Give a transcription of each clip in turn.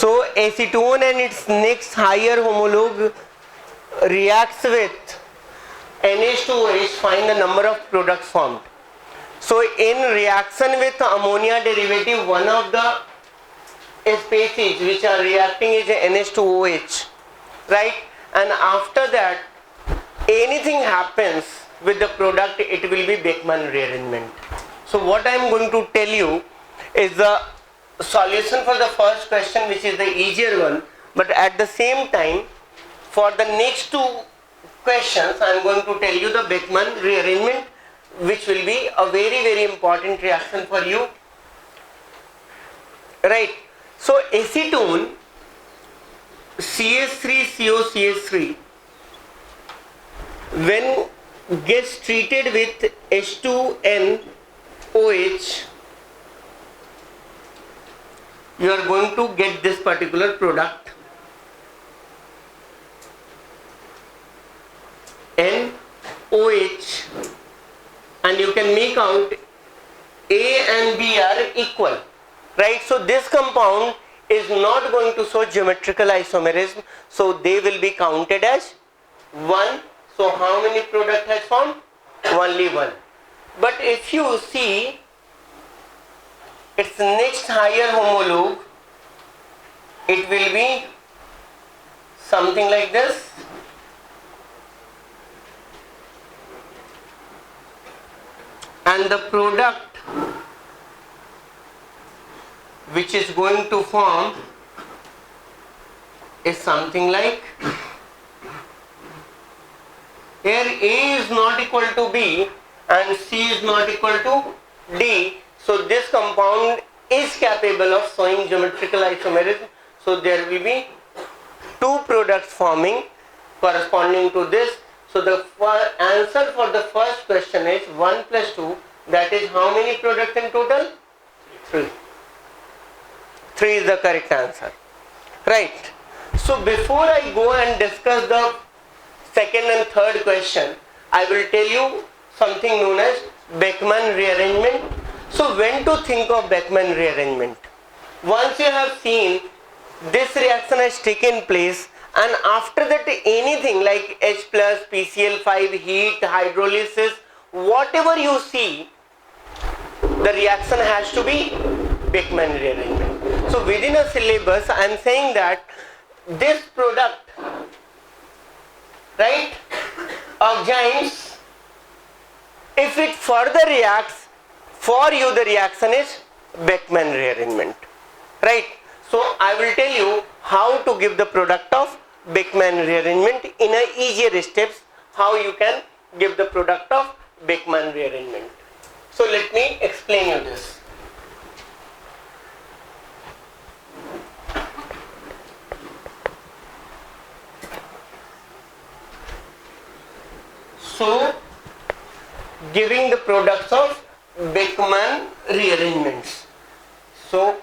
So acetone and its next higher homologue reacts with NH2OH, find the number of products formed. So in reaction with ammonia derivative, one of the species which are reacting is NH2OH, right? And after that anything happens with the product, it will be Beckmann rearrangement. So what I am going to tell you is the solution for the first question, which is the easier one, but at the same time for the next two questions I am going to tell you the Beckmann rearrangement, which will be a very important reaction for you, right? So acetone CH3COCH3 when gets treated with H2NOH, you are going to get this particular product NOH, and you can make out A and B are equal, right? So this compound is not going to show geometrical isomerism, so they will be counted as 1. So how many product has formed? Only 1. But if you see its next higher homologue, it will be something like this. And the product which is going to form is something like, here A is not equal to B and C is not equal to D. So this compound is capable of showing geometrical isomerism. So there will be 2 products forming corresponding to this. So the answer for the first question is 1 plus 2. That is how many products in total? 3. 3 is the correct answer, right? So before I go and discuss the second and third question, I will tell you something known as Beckmann rearrangement. So when to think of Beckmann rearrangement? Once you have seen this reaction has taken place, and after that anything like H plus, PCl5, heat, hydrolysis, whatever you see, the reaction has to be Beckmann rearrangement. So within a syllabus I am saying that this product, right, of James, if it further reacts, for you the reaction is Beckmann rearrangement, right? So I will tell you how to give the product of Beckmann rearrangement in a easier steps, how you can give the product of Beckmann rearrangement. So let me explain you this. So giving the products of Beckmann rearrangements. So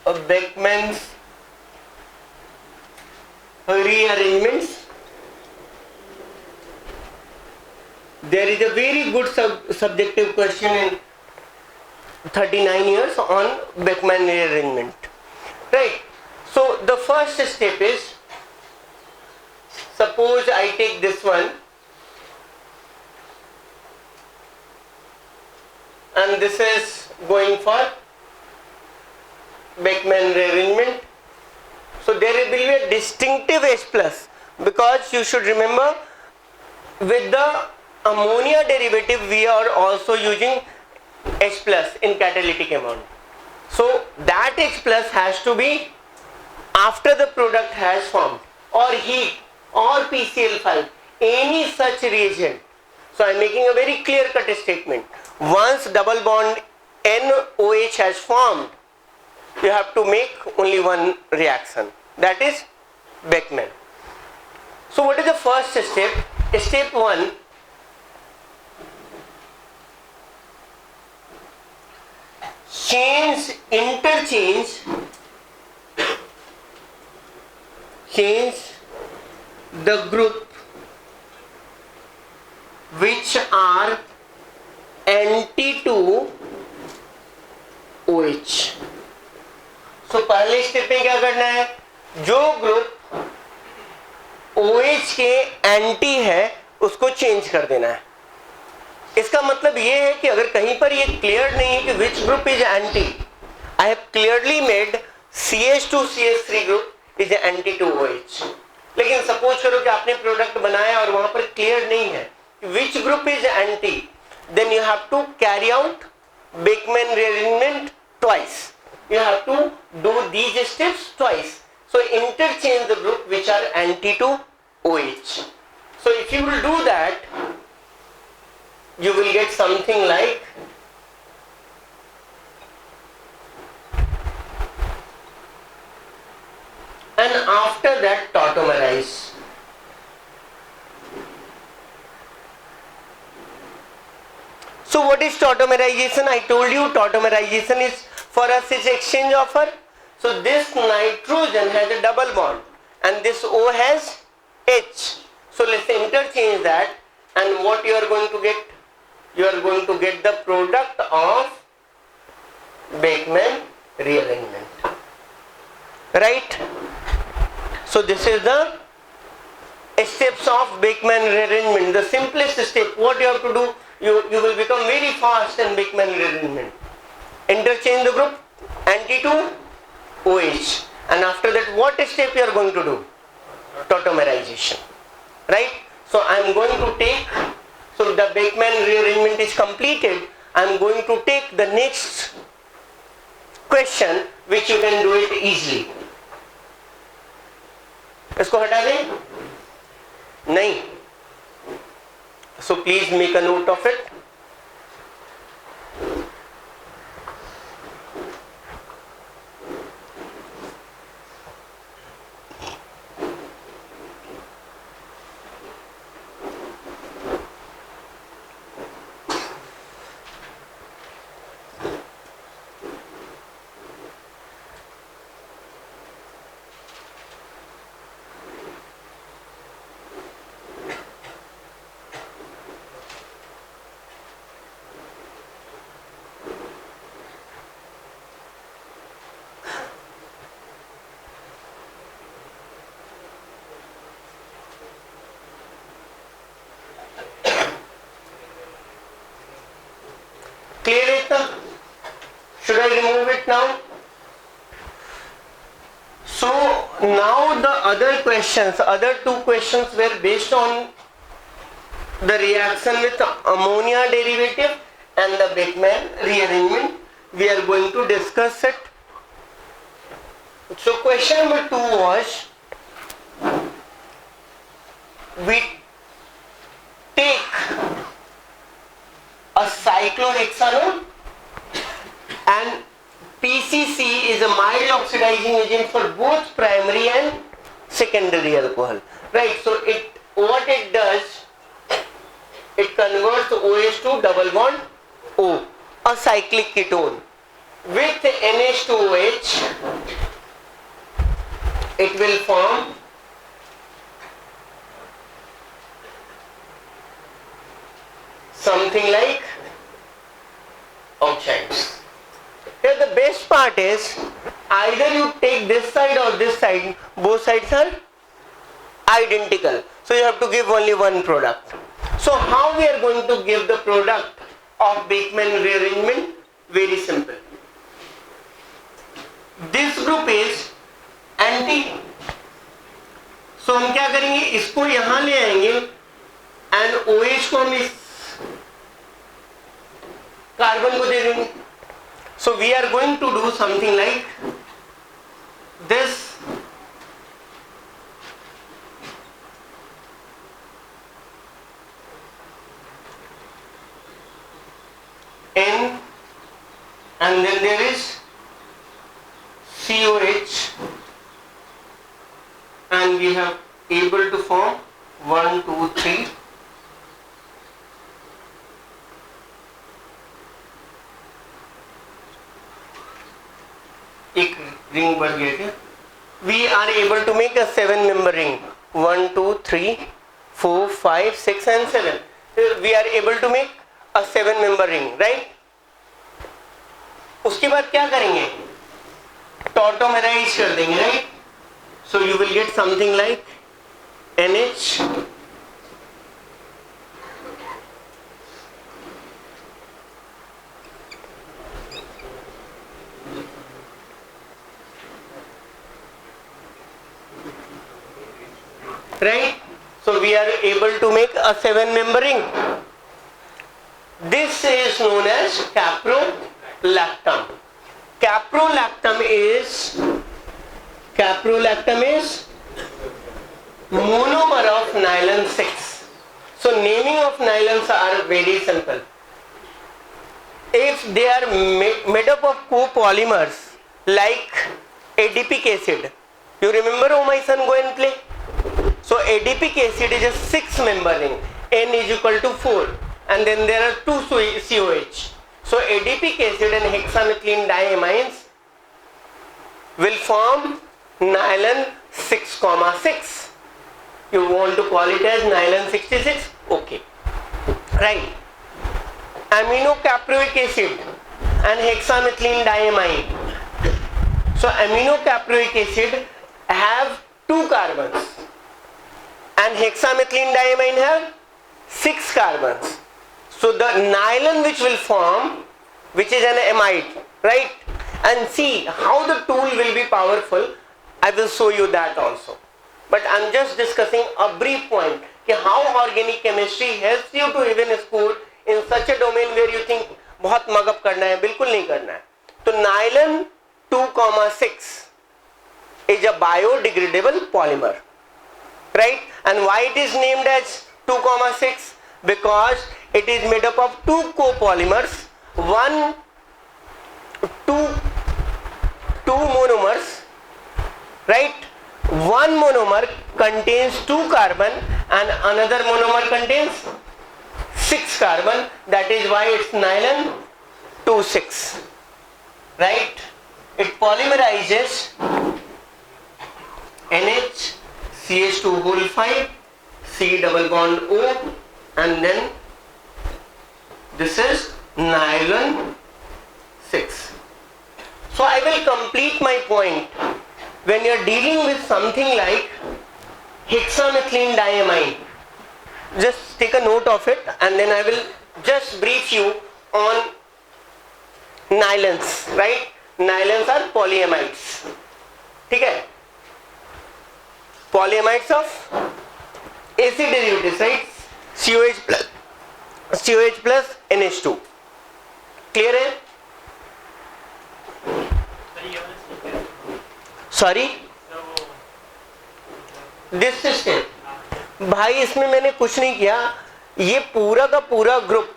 Beckmann's rearrangements, there is a very good subjective question in 39 years on Beckmann rearrangement, right? So the first step is, suppose I take this one and this is going for Beckmann rearrangement. So there will be a distinctive H plus, because you should remember with the ammonia derivative we are also using H plus in catalytic amount. So that H plus has to be after the product has formed, or heat, or PCl5, any such reagent. So I am making a very clear cut statement. Once double bond NOH has formed, you have to make only one reaction, that is Beckmann. So what is the first step? Step 1, change the group which are anti to OH. सो पहले step में क्या करना है, जो group OH के anti है उसको change कर देना है। इसका मतलब ये है कि अगर कहीं पर ये क्लियर नहीं है कि which group is anti, I have clearly made CH2CH3 group is anti to OH। लेकिन सपोज करो कि आपने प्रोडक्ट बनाया और वहां पर क्लियर नहीं है which group is anti, then you have to carry out Beckmann rearrangement twice, you have to do these steps twice. So interchange the group which are anti to OH. So if you will do that, you will get something like and after that tautomerize. So what is tautomerization? I told you tautomerization is, for us is exchange offer. So this nitrogen has a double bond and this O has H. So let's interchange that, and what you are going to get? You are going to get the product of Beckmann rearrangement, right? So this is the steps of Beckmann rearrangement. The simplest step, what you have to do, you will become very fast in Beckmann rearrangement. Interchange the group anti to OH, and after that what step you are going to do? Tautomerization, right? So I am going to take, so the Beckmann rearrangement is completed. I am going to take the next question which you can do it easily. इसको हटा दें? नहीं. So please make a note of it. Clear it now? Should I remove it now? So now the other questions, other two questions were based on the reaction with ammonia derivative and the Beckmann rearrangement. We are going to discuss it. So question number 2 was, we take a cyclohexanone, and PCC is a mild oxidizing agent for both primary and secondary alcohol, right? So what it does, it converts OH to double bond O, a cyclic ketone. With NH2OH, it will form something like oxides. Here the best part is, either you take this side or this side, both sides are identical. So you have to give only one product. So how we are going to give the product of Beckmann rearrangement? Very simple. This group is anti. So हम क्या करेंगे, इसको यहाँ ले आएंगे and OH को हम इस कार्बन को दे देंगे. So we are going to do something like this. N, and then there is COH, and we have able to form 1, 2, 3. एक रिंग बढ़ गया क्या? We are able to make a 7-member ring. 1, 2, 3, 4, 5, 6 and 7. We are able to make a 7-member ring, right? उसके बाद क्या करेंगे? tautomerize कर देंगे, right? So you will get something like NH right? So we are able to make a 7-member ring. This is known as caprolactam. Caprolactam is monomer of nylon 6. So naming of nylons are very simple. If they are made up of copolymers like adipic acid, you remember, oh my son, go and play. So adipic acid is a 6-member ring, N is equal to 4, and then there are 2 COH. So adipic acid and hexamethylene diamines will form nylon 6,6. You want to call it as nylon 66? Okay. Right. Aminocaproic acid and hexamethylene diamine. So aminocaproic acid have 2 carbons and hexamethylene diamine have 6 carbons. So the nylon which will form, which is an amide, right? And see how the tool will be powerful. I will show you that also. But I am just discussing a brief point कि how organic chemistry helps you to even score in such a domain where you think बहुत mug up करना है, बिल्कुल नहीं करना है. तो nylon 2,6 is a biodegradable polymer, right? And why it is named as 2,6? Because it is made up of 2 copolymers, two monomers, right? One monomer contains 2 carbon and another monomer contains 6 carbon. That is why it's nylon 2,6, right? It polymerizes NH CH2 whole 5 C double bond O, and then this is nylon 6. So I will complete my point. When you are dealing with something like hexamethylene diamine, just take a note of it, and then I will just brief you on nylons, right? Nylons are polyamides. ठीक है? Polyamides of acid derivatives, right? COH plus NH2. Clear है? Sorry? This system. भाई इसमें मैंने कुछ नहीं किया, ये पूरा का पूरा ग्रुप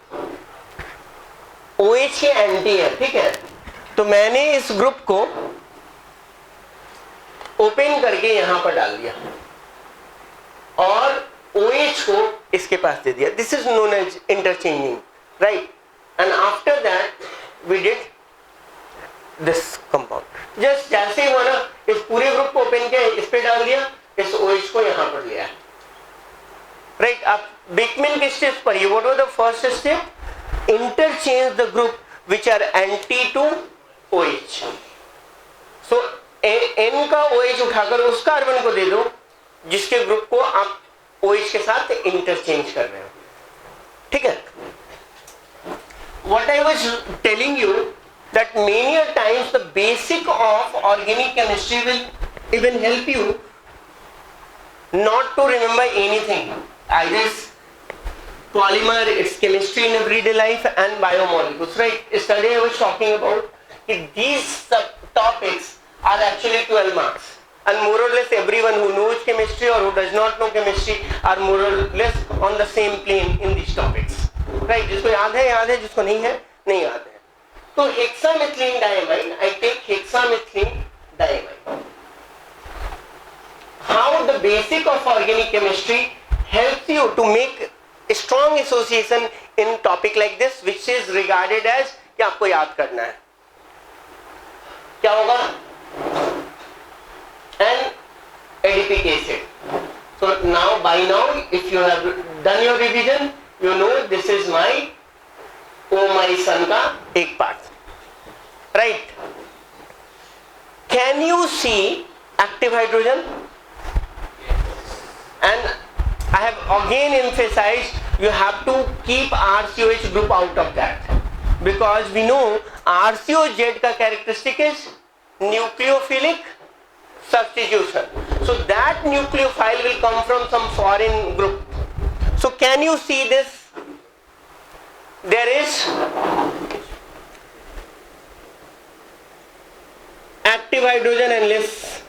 OH के एंटी है, ठीक है? तो मैंने इस ग्रुप को ओपन करके यहां पर डाल दिया और OH को इसके पास दे दिया. This is known as interchanging, right? And after that we did this compound. Just जैसे ही हुआ ना, इस पूरे ग्रुप को ओपन किया, इस पे डाल दिया, इस OH को यहां पर लिया, राइट? आप बेकमैन के स्टेप पर, ये what was the first step? Interchange the group which are anti to OH. So N का OH उठाकर उस कार्बन को दे दो जिसके ग्रुप को आप OH के साथ इंटरचेंज कर रहे हो, ठीक है? What I was telling you that many a times the basic of organic chemistry will even help you not to remember anything. Either polymer, its chemistry in everyday life, and biomolecules, right? Yesterday I was talking about these subtopics are actually 12 marks, and more or less everyone who knows chemistry or who does not know chemistry are more or less on the same plane in these topics, right? जिसको याद है, जिसको नहीं है, नहीं याद है. तो hexamethylene diamine, I take hexamethylene diamine. How the basic of organic chemistry helps you to make a strong association in topic like this, which is regarded as कि आपको याद करना है. क्या होगा? And adipic acid. So now, by now, if you have done your revision, you know this is my oh my son का एक part, right? Can you see active hydrogen? And I have again emphasized you have to keep RCOH group out of that, because we know RCOZ का characteristic is nucleophilic substitution. So that nucleophile will come from some foreign group. So can you see this? There is active hydrogen and let's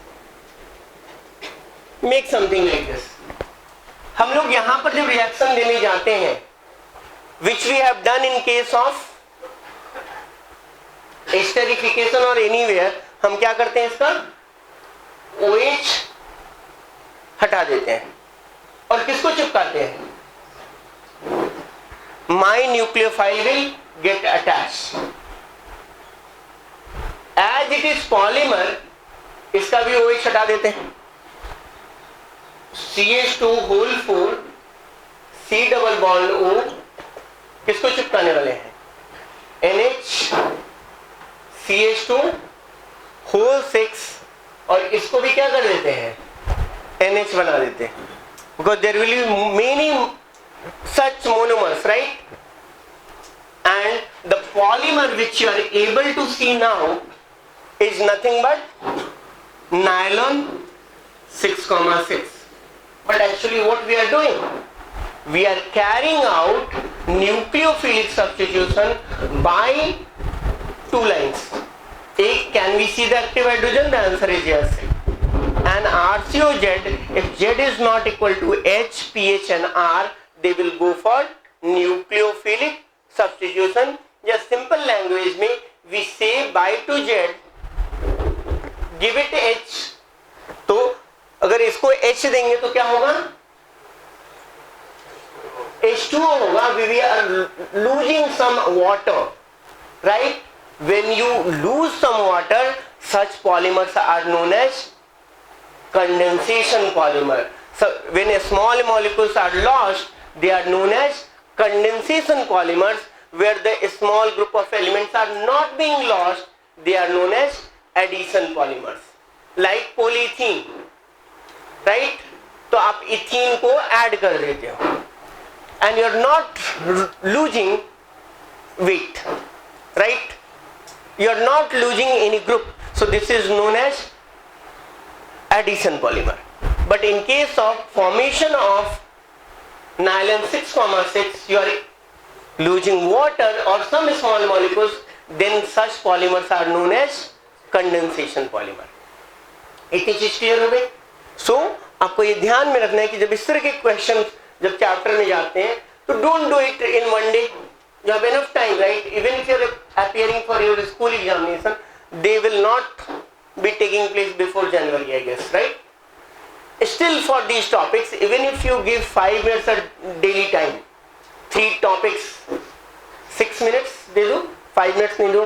make something like this. हम लोग यहां पर जब reaction देने जाते हैं, which we have done in case of esterification or anywhere, हम क्या करते हैं, इसका OH हटा देते हैं और किसको चिपकाते हैं? My nucleophile will get attached. As it is polymer, इसका भी OH हटा देते हैं. CH2 whole 4 C double bond O किसको चिपकाने वाले हैं? NH CH2 whole 6 और इसको भी क्या कर देते हैं? NH बना देते हैं. Because there will be many such monomers, right? And the polymer which you are able to see now is nothing but nylon 6,6. But actually what we are doing, we are carrying out nucleophilic substitution by two lines. A, can we see the active hydrogen? The answer is yes. And RCOZ, if Z is not equal to H, pH and R, they will go for nucleophilic substitution. या simple language में we say by to Z, give it H. तो अगर इसको H देंगे तो क्या होगा? H2O होगा. We are losing some water, right? When you lose some water, such polymers are known as condensation polymer. So when small molecules are lost, they are known as condensation polymers. Where the small group of elements are not being lost, they are known as addition polymers. Like polyethene, right? तो आप ethene को add कर देते हो and you are not losing weight, right? You are not losing any group. So this is known as addition polymer. But in case of formation of nylon 6,6, you are losing water or some small molecules, then such polymers are known as condensation polymer. इतनी चीज clear हो गई? So आपको ये ध्यान में रखना है कि जब इस तरह के क्वेश्चन जब चैप्टर में जाते हैं तो don't do it in one day. You have enough time, right? Even if you are appearing for your school examination, they will not be taking place before January, I guess, right? Still for these topics, even if you give 5 minutes of daily time, 3 topics, 6 minutes दे दो, 5 minutes नहीं दो,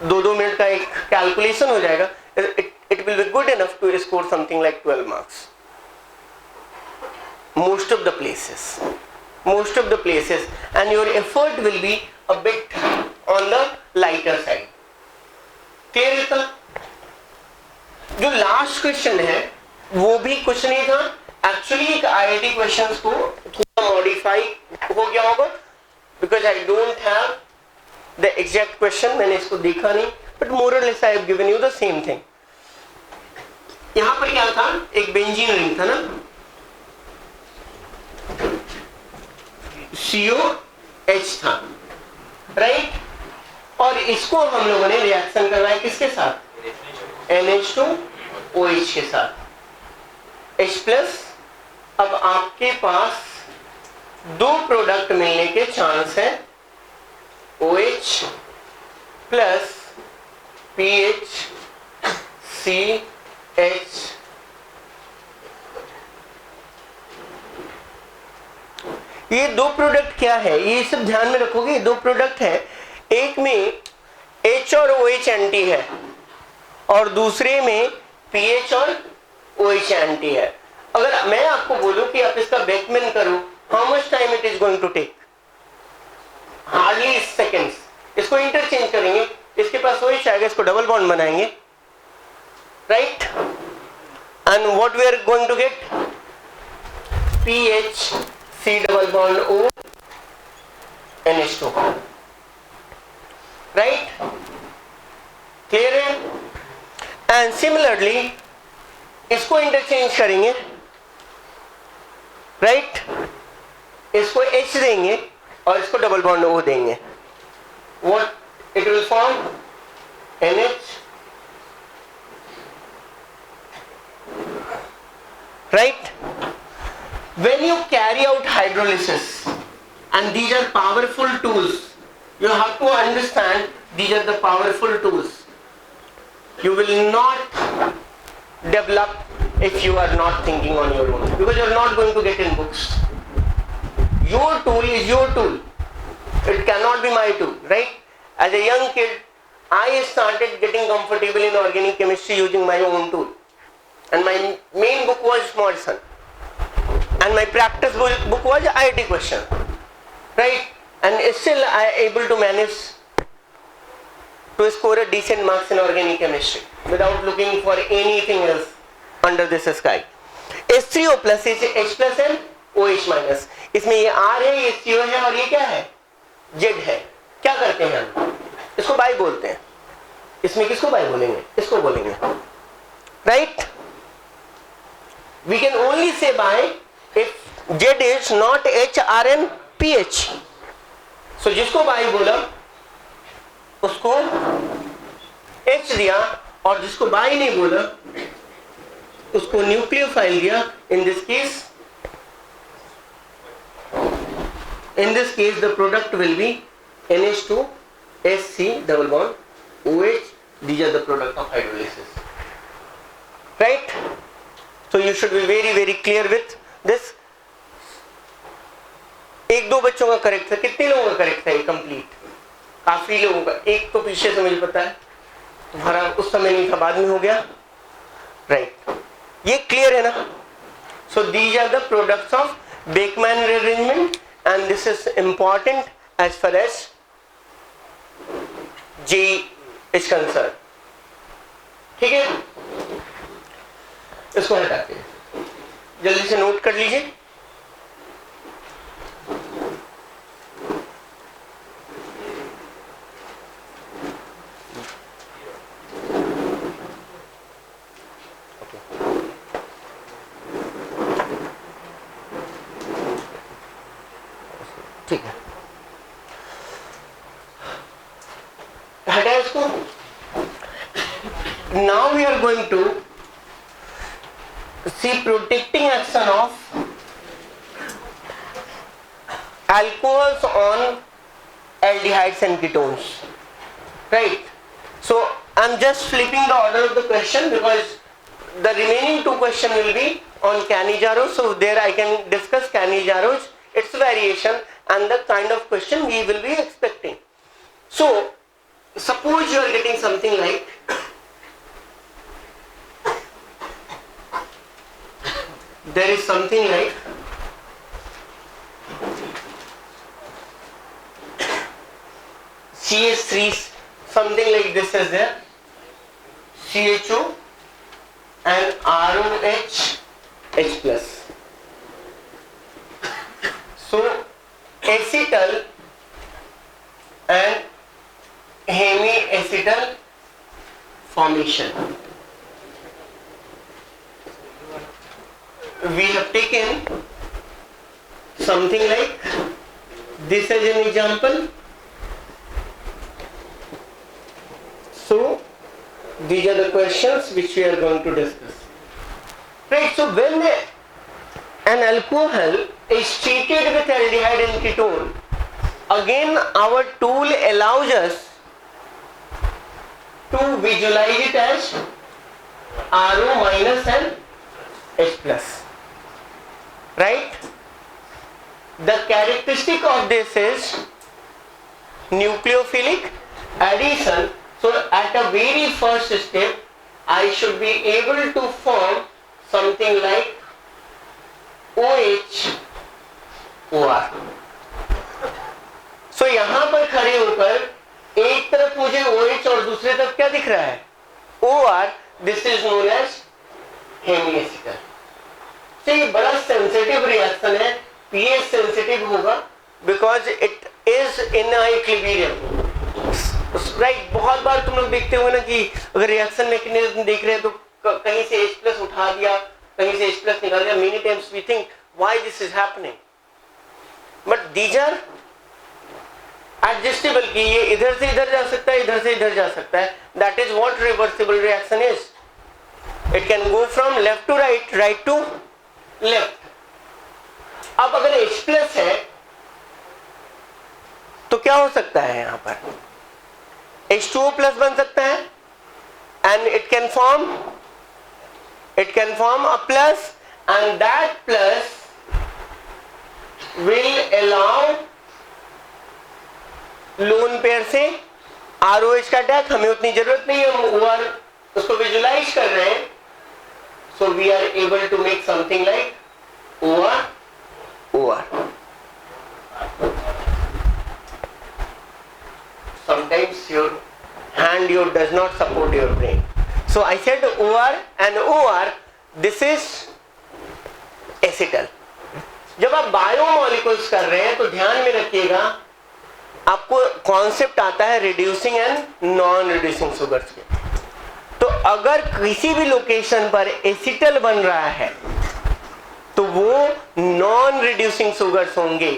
2 minute का एक calculation हो जाएगा. It will be good enough to score something like 12 marks. Most of the places, and your effort will be a bit on the lighter side. Clear है? था जो लास्ट क्वेश्चन है वो भी कुछ नहीं था, एक्चुअली एक आईआईटी क्वेश्चंस को थोड़ा मॉडिफाई हो गया होगा, because I don't have the exact question, मैंने इसको देखा नहीं, बट मोर और less I have given you the same thing. यहां पर क्या था, एक बेंजीन रिंग था ना, COH था, राइट? और इसको हम लोगों ने रिएक्शन करवाया किसके साथ? NH2OH के साथ. H+. अब आपके पास 2 प्रोडक्ट मिलने के चांस है, OH प्लस PH CH. ये 2 प्रोडक्ट क्या है, ये सब ध्यान में रखोगे. 2 प्रोडक्ट है, एक में H और OH एंटी है और दूसरे में PH और OH एंटी है. अगर मैं आपको बोलूं कि आप इसका बेकमेन करो, how much time it is going to take? Hardly seconds. इसको इंटरचेंज करेंगे, इसके पास OH आएगा, इसको डबल बॉन्ड बनाएंगे, right? And what we are going to get? PH C double bond O NH2, right? Clear है? And similarly इसको interchange करेंगे, राइट? इसको H देंगे और इसको डबल बॉन्ड O देंगे. What it will form? NH, right? When you carry out hydrolysis, and these are powerful tools, you have to understand these are the powerful tools. You will not develop if you are not thinking on your own, because you are not going to get in books. Your tool is your tool. It cannot be my tool, right? As a young kid, I started getting comfortable in organic chemistry using my own tool. And my main book was Morrison. And my practice book was IIT question, right? And still I able to manage to score a decent marks in organic chemistry without looking for anything else under this sky. H3O plus is H plus and OH minus. इसमें ये R है, ये CO है और ये क्या है? Z है. क्या करते हैं हम? इसको बाई बोलते हैं. इसमें किसको बाई बोलेंगे? इसको बोलेंगे, right? We can only say by if Z is not H, R and PH. So जिसको बाई बोला उसको H दिया और जिसको बाई नहीं बोला उसको न्यूक्लियोफाइल दिया. In this case the product will be NH2 SC double bond OH. These are the product of hydrolysis, right? So you should be very very clear with this. एक दो बच्चों का करेक्ट था, कितने लोगों का करेक्ट था? ये कंप्लीट काफी लोगों का. एक तो पीछे से मुझे पता है, तुम्हारा उस समय नहीं था, बाद में हो गया, राइट? ये क्लियर है ना? So these are the products of Beckmann rearrangement and this is important as far as JEE is concerned. ठीक है, इसको हटाते हैं, जल्दी से नोट कर लीजिए. ठीक है, हटा इसको. Now we are going to see protecting action of alcohols on aldehydes and ketones, right? So I'm just flipping the order of the question because the remaining two questions will be on Cannizzaro. So there I can discuss Cannizzaro, its variation and the kind of question we will be expecting. So suppose you are getting something like there is something like CH3, something like this is there, CHO and ROH H plus. So acetal and hemiacetal formation. We have taken something like this as an example. So these are the questions which we are going to discuss, right? So when an alcohol is treated with aldehyde and ketone, again our tool allows us to visualize it as RO minus and H plus, right? The characteristic of this is nucleophilic addition. So at a very first step I should be able to form something like OH OR. So यहां पर खड़े होकर एक तरफ मुझे OH और दूसरी तरफ क्या दिख रहा है? OR. This is known as hemiacetal. तो ये बड़ा सेंसिटिव रिएक्शन है, पीएच सेंसिटिव होगा because it is in equilibrium, right. बहुत बार तुम लोग देखते हो ना कि अगर रिएक्शन मैकेनिज्म देख रहे हैं तो कहीं से H+ उठा दिया, कहीं से H+ निकाल दिया। Many times we think why this is happening, but these are adjustable कि ये इधर से इधर जा सकता है, इधर से इधर जा सकता है। That is what reversible reaction is. It can go from left to right, right to left. अब अगर H+ है तो क्या हो सकता है, यहां पर H2O+ बन सकता है and it can form a plus and that plus will allow lone pair से ROH का अटैक। हमें उतनी जरूरत नहीं है, हम OR उसको विजुलाइज कर रहे हैं, so we are able to make something like OR। Sometimes your hand does not support your brain. So I said OR and OR, this is acetal. जब आप बायोमोलिक्यूल्स कर रहे हैं तो ध्यान में रखिएगा, आपको कॉन्सेप्ट आता है reducing and non reducing sugars के। तो अगर किसी भी लोकेशन पर एसिटल बन रहा है तो वो नॉन रिड्यूसिंग शुगर्स होंगे,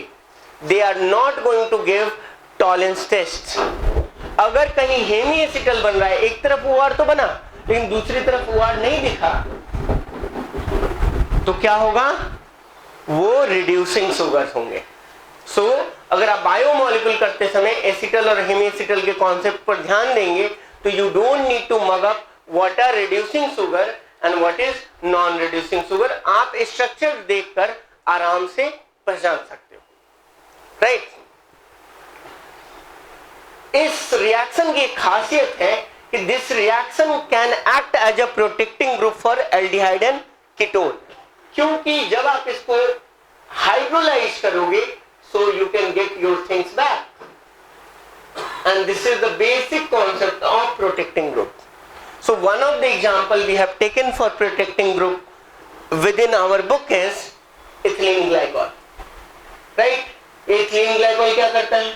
they are not going to give Tollens test. अगर कहीं हेमी एसिटल बन रहा है, एक तरफ OR तो बना लेकिन दूसरी तरफ OR नहीं दिखा, तो क्या होगा, वो रिड्यूसिंग शुगर्स होंगे। सो अगर आप बायोमोलिक्यूल करते समय एसिटल और हेमी एसिटल के कॉन्सेप्ट पर ध्यान देंगे तो you don't need to mug up what are reducing sugar and what is non reducing sugar. आप स्ट्रक्चर देखकर आराम से पहचान सकते हो, राइट। इस रिएक्शन की खासियत है कि this reaction can act as a protecting group for aldehyde and ketone, क्योंकि जब आप इसको हाइड्रोलाइज करोगे so you can get your things back, and this is the basic concept of protecting group. So one of the example we have taken for protecting group within our book is ethylene glycol, right? ethylene glycol क्या करता है,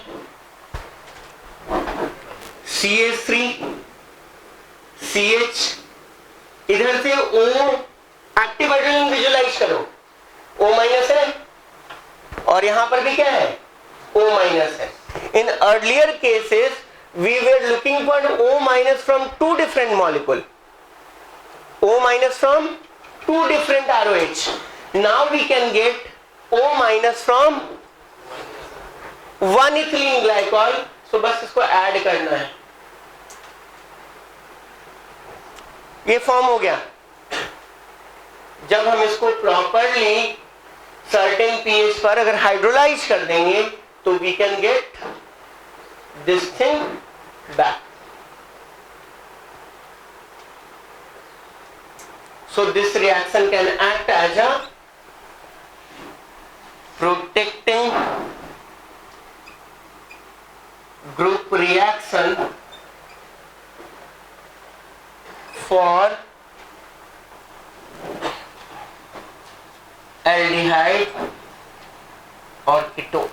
CH3 CH, इधर से O active hydrogen visualise करो, O- है और यहां पर भी क्या है, O- है। In earlier cases we were looking for O- from two different molecule, O- from two different ROH। Now we can get O- from one ethylene glycol. So बस इसको ऐड करना है, ये फॉर्म हो गया। जब हम इसको प्रॉपरली सर्टेन pH पर अगर हाइड्रोलाइज कर देंगे तो we can get this thing back. So this reaction can act as a protecting group reaction for aldehyde और कीटोन।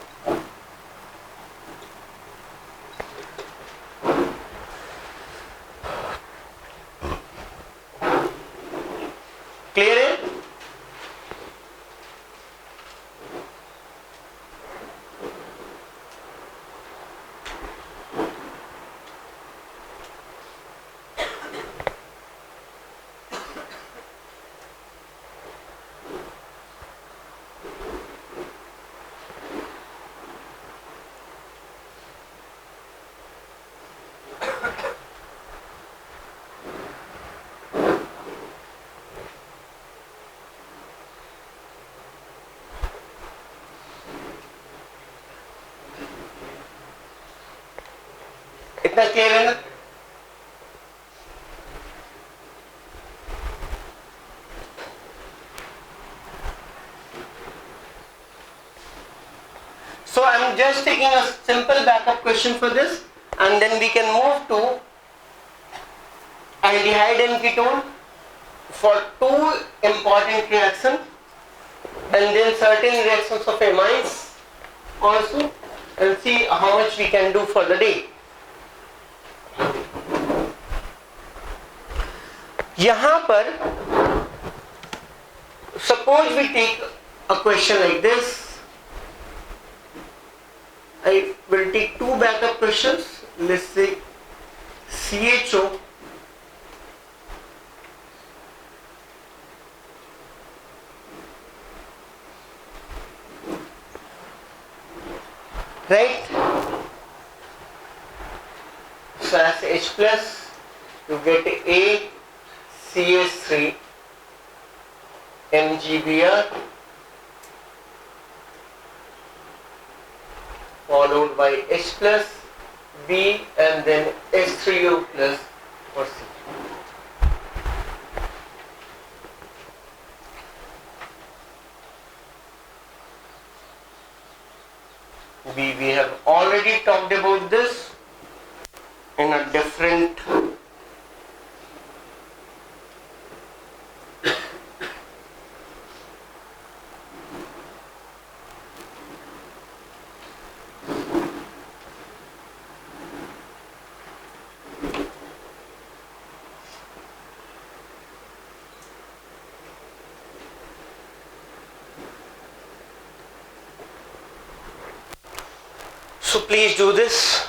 क्लियर है? इतना क्लियर है ना? So I am just taking a simple backup question for this, and then we can move to aldehyde and ketone for two important reactions, and then certain reactions of amines also, and see how much we can do for the day. यहाँ पर suppose we take a question like this. I will take two backup questions. Let's say CHO right? So as H plus you get ACH3 MgBr followed by H plus B and then H3O plus or C. We have already talked about this in a different so please do this.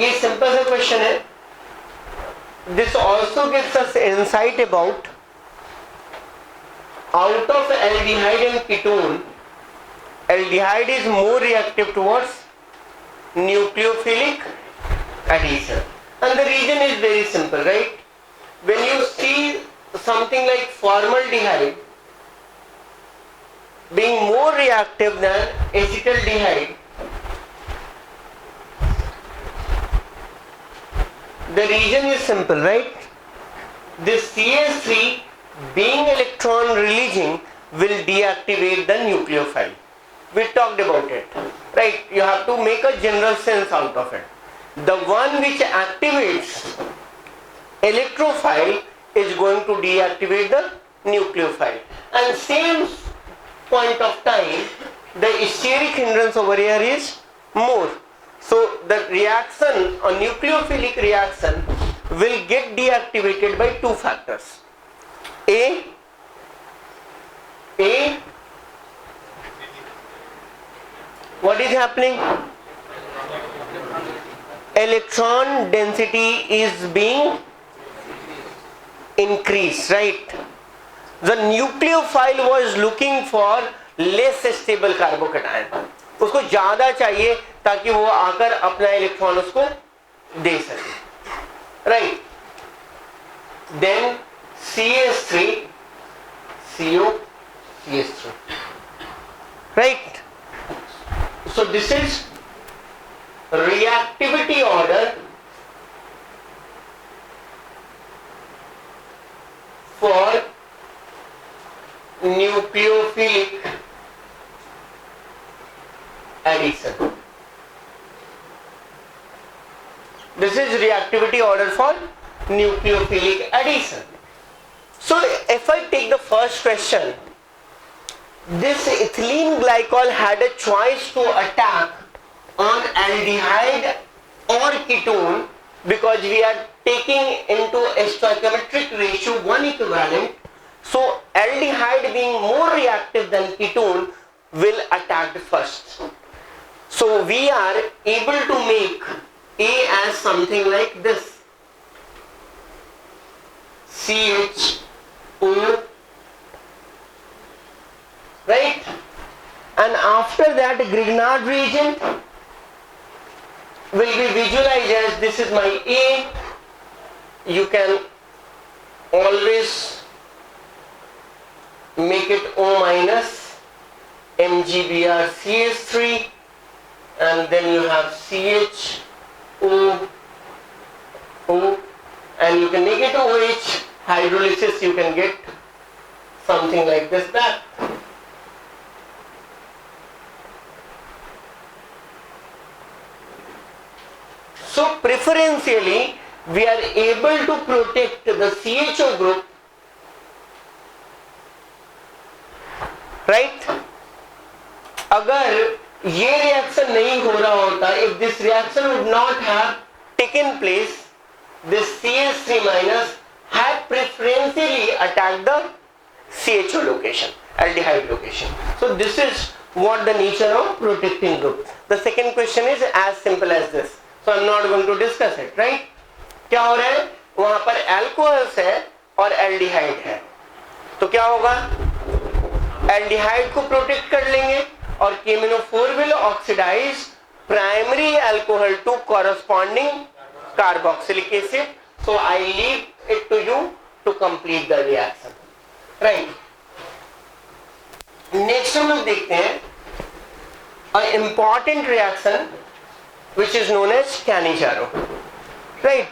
ये simple सा question है. This also gives us insight about out of aldehyde and ketone, aldehyde is more reactive towards nucleophilic adhesion, and the reason is very simple, right? When you see something like formaldehyde being more reactive than acetaldehyde, the reason is simple, right? This CH3 being electron releasing will deactivate the nucleophile. We talked about it, right? You have to make a general sense out of it. The one which activates electrophile is going to deactivate the nucleophile. And same point of time, the steric hindrance over here is more. So the reaction, a nucleophilic reaction, will get deactivated by two factors. A, what is happening? Electron density is being increased, right? The nucleophile was looking for less stable carbocation. उसको ज़्यादा चाहिए ताकि वो आकर अपना electron उसको दे सके, right? Then CH3, CO, CH3, right? So this is reactivity order for nucleophilic addition. This is reactivity order for nucleophilic addition. So if I take the first question, this ethylene glycol had a choice to attack on aldehyde or ketone because we are taking into a stoichiometric ratio 1 equivalent. So aldehyde being more reactive than ketone will attack first. So we are able to make A as something like this, CHO, right? And after that Grignard reagent will be visualized as this is my A. You can always make it O minus MgBr CH3, and then you have CHO, O, and you can make it OH. Hydrolysis, you can get something like this back. So preferentially we are able to protect the CHO group, right? अगर ये reaction नहीं हो रहा होता, if this reaction would not have taken place, this CH3 minus had preferentially attacked the CHO location, aldehyde location. So this is what the nature of protecting group. The second question is as simple as this. So I'm not going to discuss it, right? क्या हो रहा है? वहां पर alcohols है और aldehyde है. तो क्या होगा? Aldehyde को protect कर लेंगे और KMnO4 will oxidize primary alcohol to corresponding carboxylic acid. So I leave it to you to complete the reaction, right? Next हम लोग देखते हैं an important reaction which is known as Cannizzaro, right?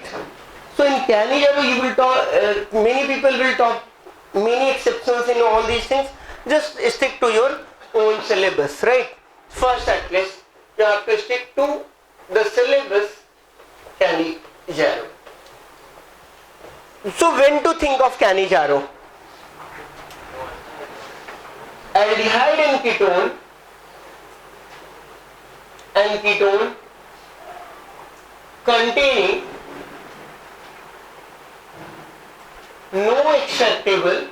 So in Cannizzaro you will talk, many people will talk many exceptions in all these things. Just stick to your own syllabus, right? First at least you have to stick to the syllabus Cannizzaro. So when to think of Cannizzaro? Aldehyde and ketone containing no extractable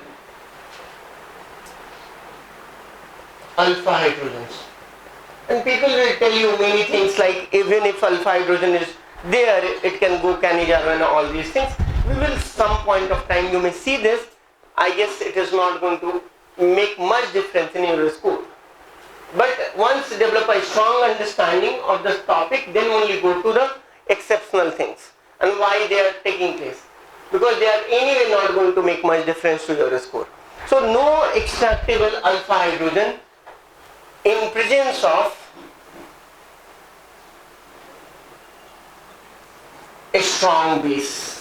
alpha hydrogens. And people will tell you many things like even if alpha hydrogen is there, it can go Cannizzaro and all these things. We will some point of time you may see this. I guess it is not going to make much difference in your school. But once develop a strong understanding of this topic, then only go to the exceptional things and why they are taking place. Because they are anyway not going to make much difference to your score. So no extractable alpha hydrogen in presence of a strong base.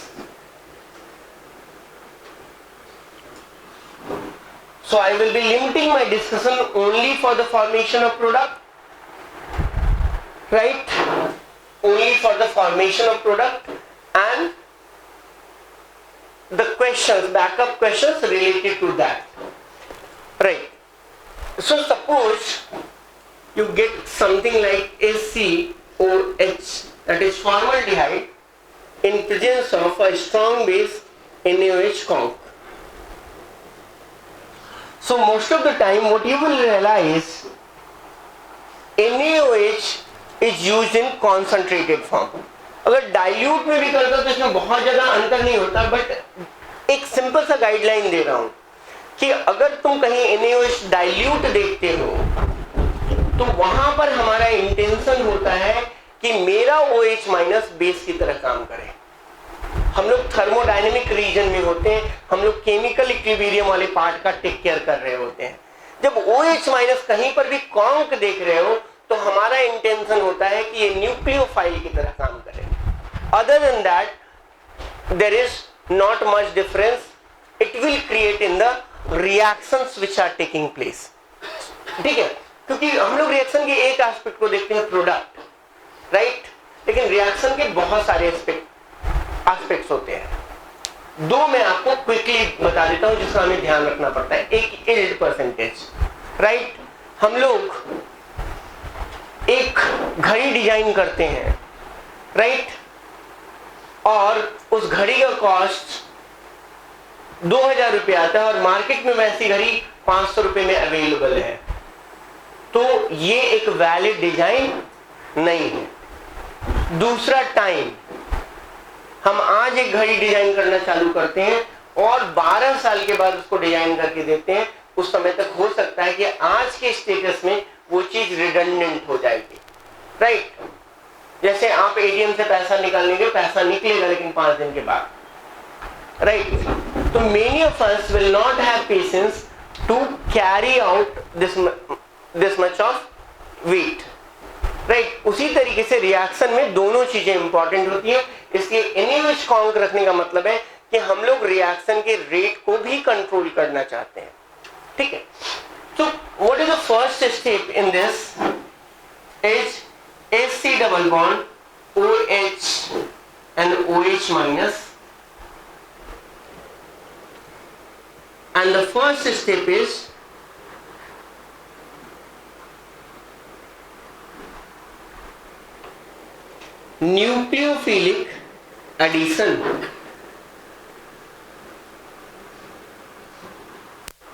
So I will be limiting my discussion only for the formation of product, right? Only for the formation of product and the questions, backup questions related to that, right? So suppose you get something like SCOH, that is formaldehyde, in presence of a strong base NaOH conc. So most of the time what you will realize, NaOH is used in concentrated form. अगर dilute में भी करता तो इसमें बहुत ज़्यादा अंतर नहीं होता, बट एक सिंपल सा गाइडलाइन दे रहा हूँ कि अगर तुम कहीं NaOH डाइल्यूट देखते हो तो वहां पर हमारा इंटेंशन होता है कि मेरा OH माइनस बेस की तरह काम करे। हम लोग थर्मोडायनेमिक रीजन में होते हैं, हम लोग केमिकल इक्विलिब्रियम वाले पार्ट का टेक केयर कर रहे होते हैं। जब OH माइनस कहीं पर भी कॉन्क देख रहे हो तो हमारा इंटेंशन होता है कि ये न्यूक्लियोफाइल की तरह काम करे। Other than that there is not much difference, it will create in the reactions which are taking place. ठीक है, क्योंकि हम लोग रिएक्शन के एक एस्पेक्ट को देखते हैं प्रोडक्ट, राइट, लेकिन रिएक्शन के बहुत सारे एस्पेक्ट्स होते हैं। दो मैं आपको क्विकली बता देता हूं जिसका हमें ध्यान रखना पड़ता है। एक यील्ड परसेंटेज, राइट, हम लोग एक घड़ी डिजाइन करते हैं, राइट, और उस घड़ी का कॉस्ट 2000 रुपये आता है और मार्केट में वैसी घड़ी 500 रुपये में अवेलेबल है, तो ये एक वैलिड डिजाइन नहीं है। दूसरा, टाइम, हम आज एक घड़ी डिजाइन करना चालू करते हैं और 12 साल के बाद उसको डिजाइन करके देते हैं, उस समय तक हो सकता है कि आज के स्टेटस में वो चीज रिडंडेंट हो जाएगी, राइट। जैसे आप एटीएम से पैसा निकालेंगे, पैसा निकलेगा लेकिन 5 दिन के बाद, राइट। तो many of us will not have patience to carry out this much of wait, right. उसी तरीके से रिएक्शन में दोनों चीजें इंपॉर्टेंट होती हैं, इसलिए NaOH कॉन्क रखने का मतलब है कि हम लोग रिएक्शन के रेट को भी कंट्रोल करना चाहते हैं, ठीक है। So what is the first step in this is Sc double bond OH and OH minus, and the first step is nucleophilic addition.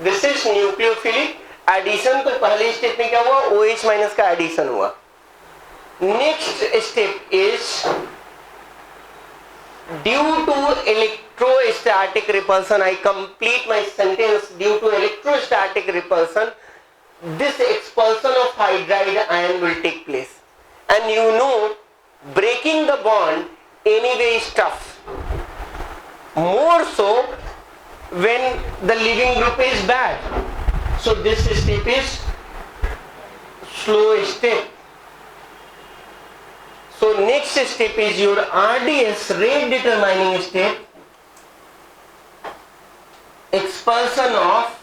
This is nucleophilic addition। तो पहले स्टेप में क्या हुआ, OH माइनस का एडिशन हुआ। Next step is due to electrostatic repulsion, I complete my sentence, due to electrostatic repulsion this expulsion of hydride ion will take place, and you know breaking the bond anyway is tough, more so when the leaving group is bad. So this step is slow step. So next step is your RDS, rate determining step, expulsion of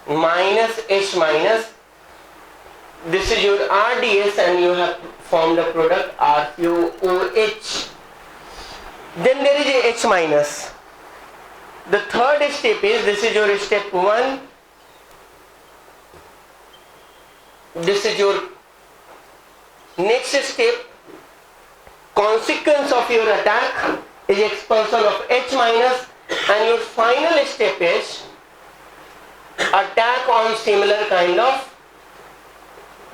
minus H minus. This is your RDS and you have formed a product RCOOH. Then there is a H minus. The third step is, this is your step 1. This is your next step. Consequence of your attack is expulsion of H minus, and your final step is attack on similar kind of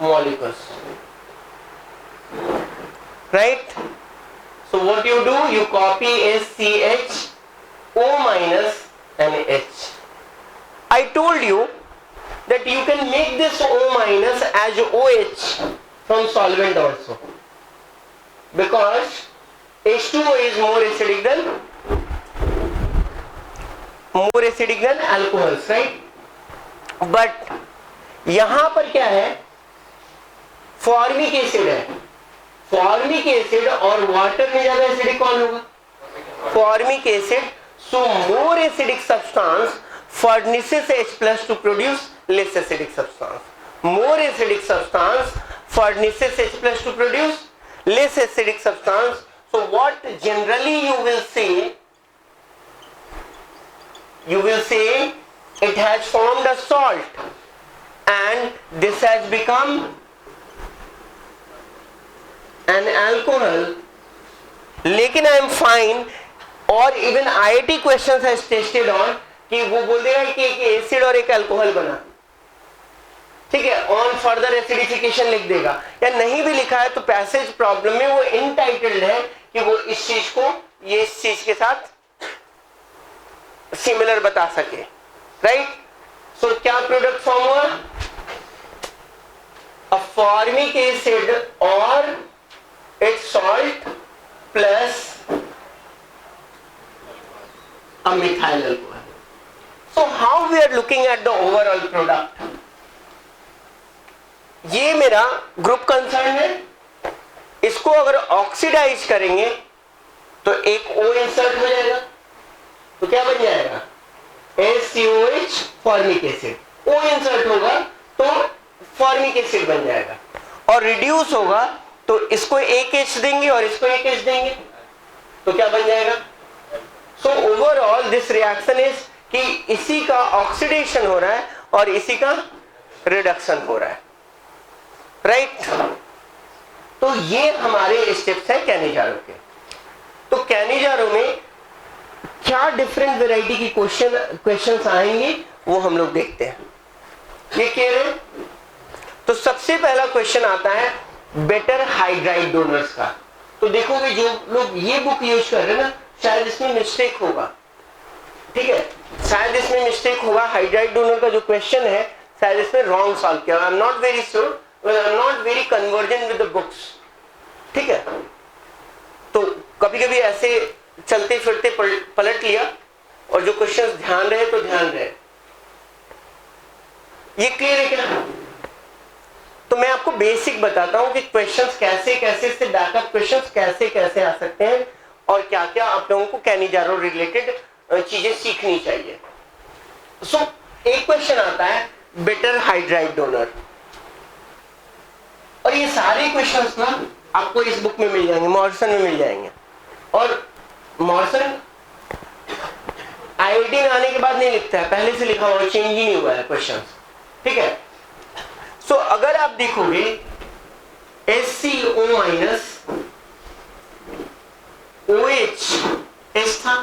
molecules, right? So what you do, you copy SCH, O minus and H. I told you that you can make this O minus as OH from solvent also, because H2O is more acidic than alcohols, right? But यहां पर क्या है, formic acid है, formic acid और water में ज्यादा acidic कौन होगा? Formic acid. So more acidic substance furnishes H+ to produce less acidic substance. More acidic substance furnishes H+ to produce less acidic substance. So what generally you will say it has formed a salt and this has become an alcohol. लेकिन I am fine or even IIT questions has tested on कि वो बोल देगा कि एक acid और एक alcohol बना, ठीक है, ऑन फर्दर एसिडिफिकेशन लिख देगा, या नहीं भी लिखा है तो पैसेज प्रॉब्लम में वो इनटाइटल्ड है कि वो इस चीज को ये इस चीज के साथ सिमिलर बता सके, राइट. सो क्या प्रोडक्ट फॉर्म हुआ? अ फॉर्मिक एसिड और it's salt plus a methyl alcohol. So how we are looking at the overall product? ये मेरा ग्रुप कंसर्न है. इसको अगर ऑक्सीडाइज करेंगे तो एक O इंसर्ट हो जाएगा, तो क्या बन जाएगा? SCOH formic acid. O insert होगा तो फॉर्मिक एसिड बन जाएगा, और रिड्यूस होगा तो इसको एक H देंगे और इसको एक H देंगे तो क्या बन जाएगा? So overall this reaction is कि इसी का ऑक्सीडेशन हो रहा है और इसी का रिडक्शन हो रहा है, राइट. तो ये हमारे स्टेप्स हैं कैनिजारो के. तो कैनिजारो में क्या डिफरेंट वैरायटी की क्वेश्चंस आएंगे वो हम लोग देखते हैं. ये क्लियर है? तो सबसे पहला क्वेश्चन आता है बेटर हाइड्राइड डोनर्स का. तो देखोगे जो लोग ये बुक यूज कर रहे हैं ना, शायद इसमें मिस्टेक होगा, ठीक है, शायद इसमें मिस्टेक होगा. हाइड्राइड डोनर का जो क्वेश्चन है शायद इसमें रॉन्ग सॉल्व किया. I am not very sure, I am not very convergent with the books, ठीक है. तो कभी कभी ऐसे चलते फिरते पलट लिया और जो क्वेश्चंस ध्यान रहे तो ध्यान रहे. ये क्लियर है क्या? तो मैं आपको बेसिक बताता हूं कि क्वेश्चंस कैसे कैसे से बैकअप क्वेश्चंस कैसे कैसे आ सकते हैं और क्या क्या आप लोगों को कैनिजारो रिलेटेड चीजें सीखनी चाहिए. सो एक क्वेश्चन आता है बेटर हाइड्राइड डोनर, और ये सारे क्वेश्चंस ना आपको इस बुक में मिल जाएंगे, मॉरिसन में मिल जाएंगे. और मॉरिसन आईआईटी में आने के बाद नहीं लिखता है, पहले से लिखा हुआ, चेंज ही नहीं हुआ है क्वेश्चंस, ठीक है. सो अगर आप देखोगे SCO माइनस OH एस था,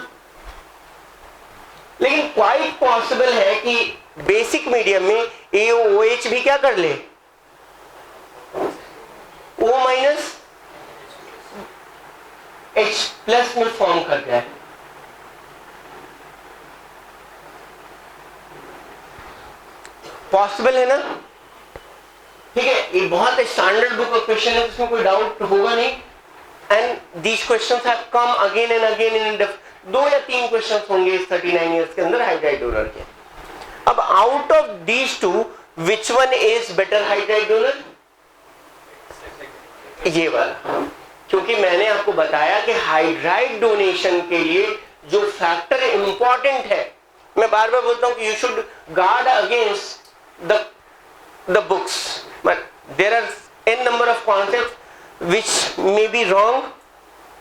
लेकिन क्वाइट पॉसिबल है कि बेसिक मीडियम में AOH भी क्या कर ले, O माइनस H प्लस में फॉर्म कर जाए. पॉसिबल है ना, ठीक है. ये बहुत स्टैंडर्ड बुक ऑफ क्वेश्चन है, इसमें कोई डाउट होगा नहीं. And these questions have come again and again in 2 या 3 क्वेश्चंस होंगे इस 39 इयर्स के अंदर हाइड्राइड डोनर के. अब out of these two which one is better hydride donor? ये वाला, क्योंकि मैंने आपको बताया कि हाइड्राइड डोनेशन के लिए जो फैक्टर इंपॉर्टेंट है, मैं बार बार बोलता हूं कि you should guard against the books, but there are n number of concepts which may be wrong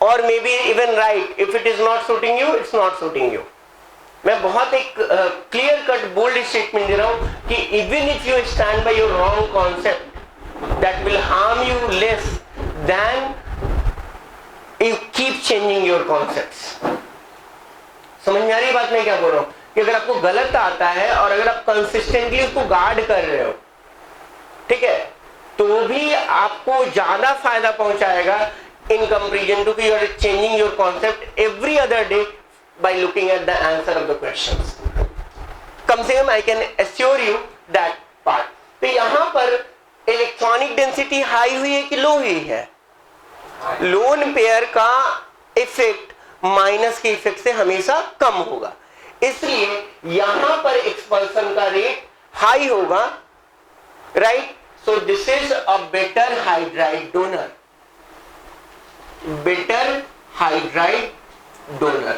or may be even right. If it is not suiting you, it's not suiting you. मैं बहुत एक clear cut bold statement दे रहा हूँ कि even if you stand by your wrong concept, that will harm you less than you keep changing your concepts. समझ में आ रही बात मैं क्या बोल रहा हूँ? कि अगर आपको गलत आता है और अगर आप कंसिस्टेंटली उसको गार्ड कर रहे हो, ठीक है, तो भी आपको ज्यादा फायदा पहुंचाएगा इन कंपैरिजन टू कि you are changing your concept every other day by looking at the answer of the questions. कम से कम I can assure you that part. तो यहां पर इलेक्ट्रॉनिक डेंसिटी हाई हुई है कि लो हुई है? लोन पेयर का इफेक्ट माइनस के इफेक्ट से हमेशा कम होगा, इसलिए यहां पर एक्सपल्सन का रेट हाई होगा, right. So this is a better hydride donor. bitter hydride donor.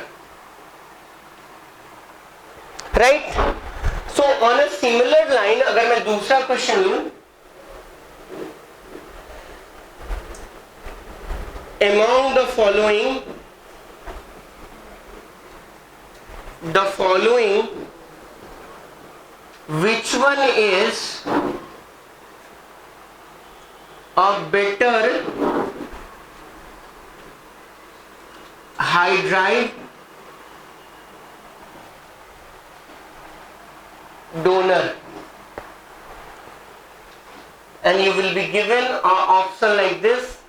Right? So on a similar line, अगर मैं दूसरा क्वेश्चन लूं, among the following which one is a better hydride donor? And you will be given an option like this.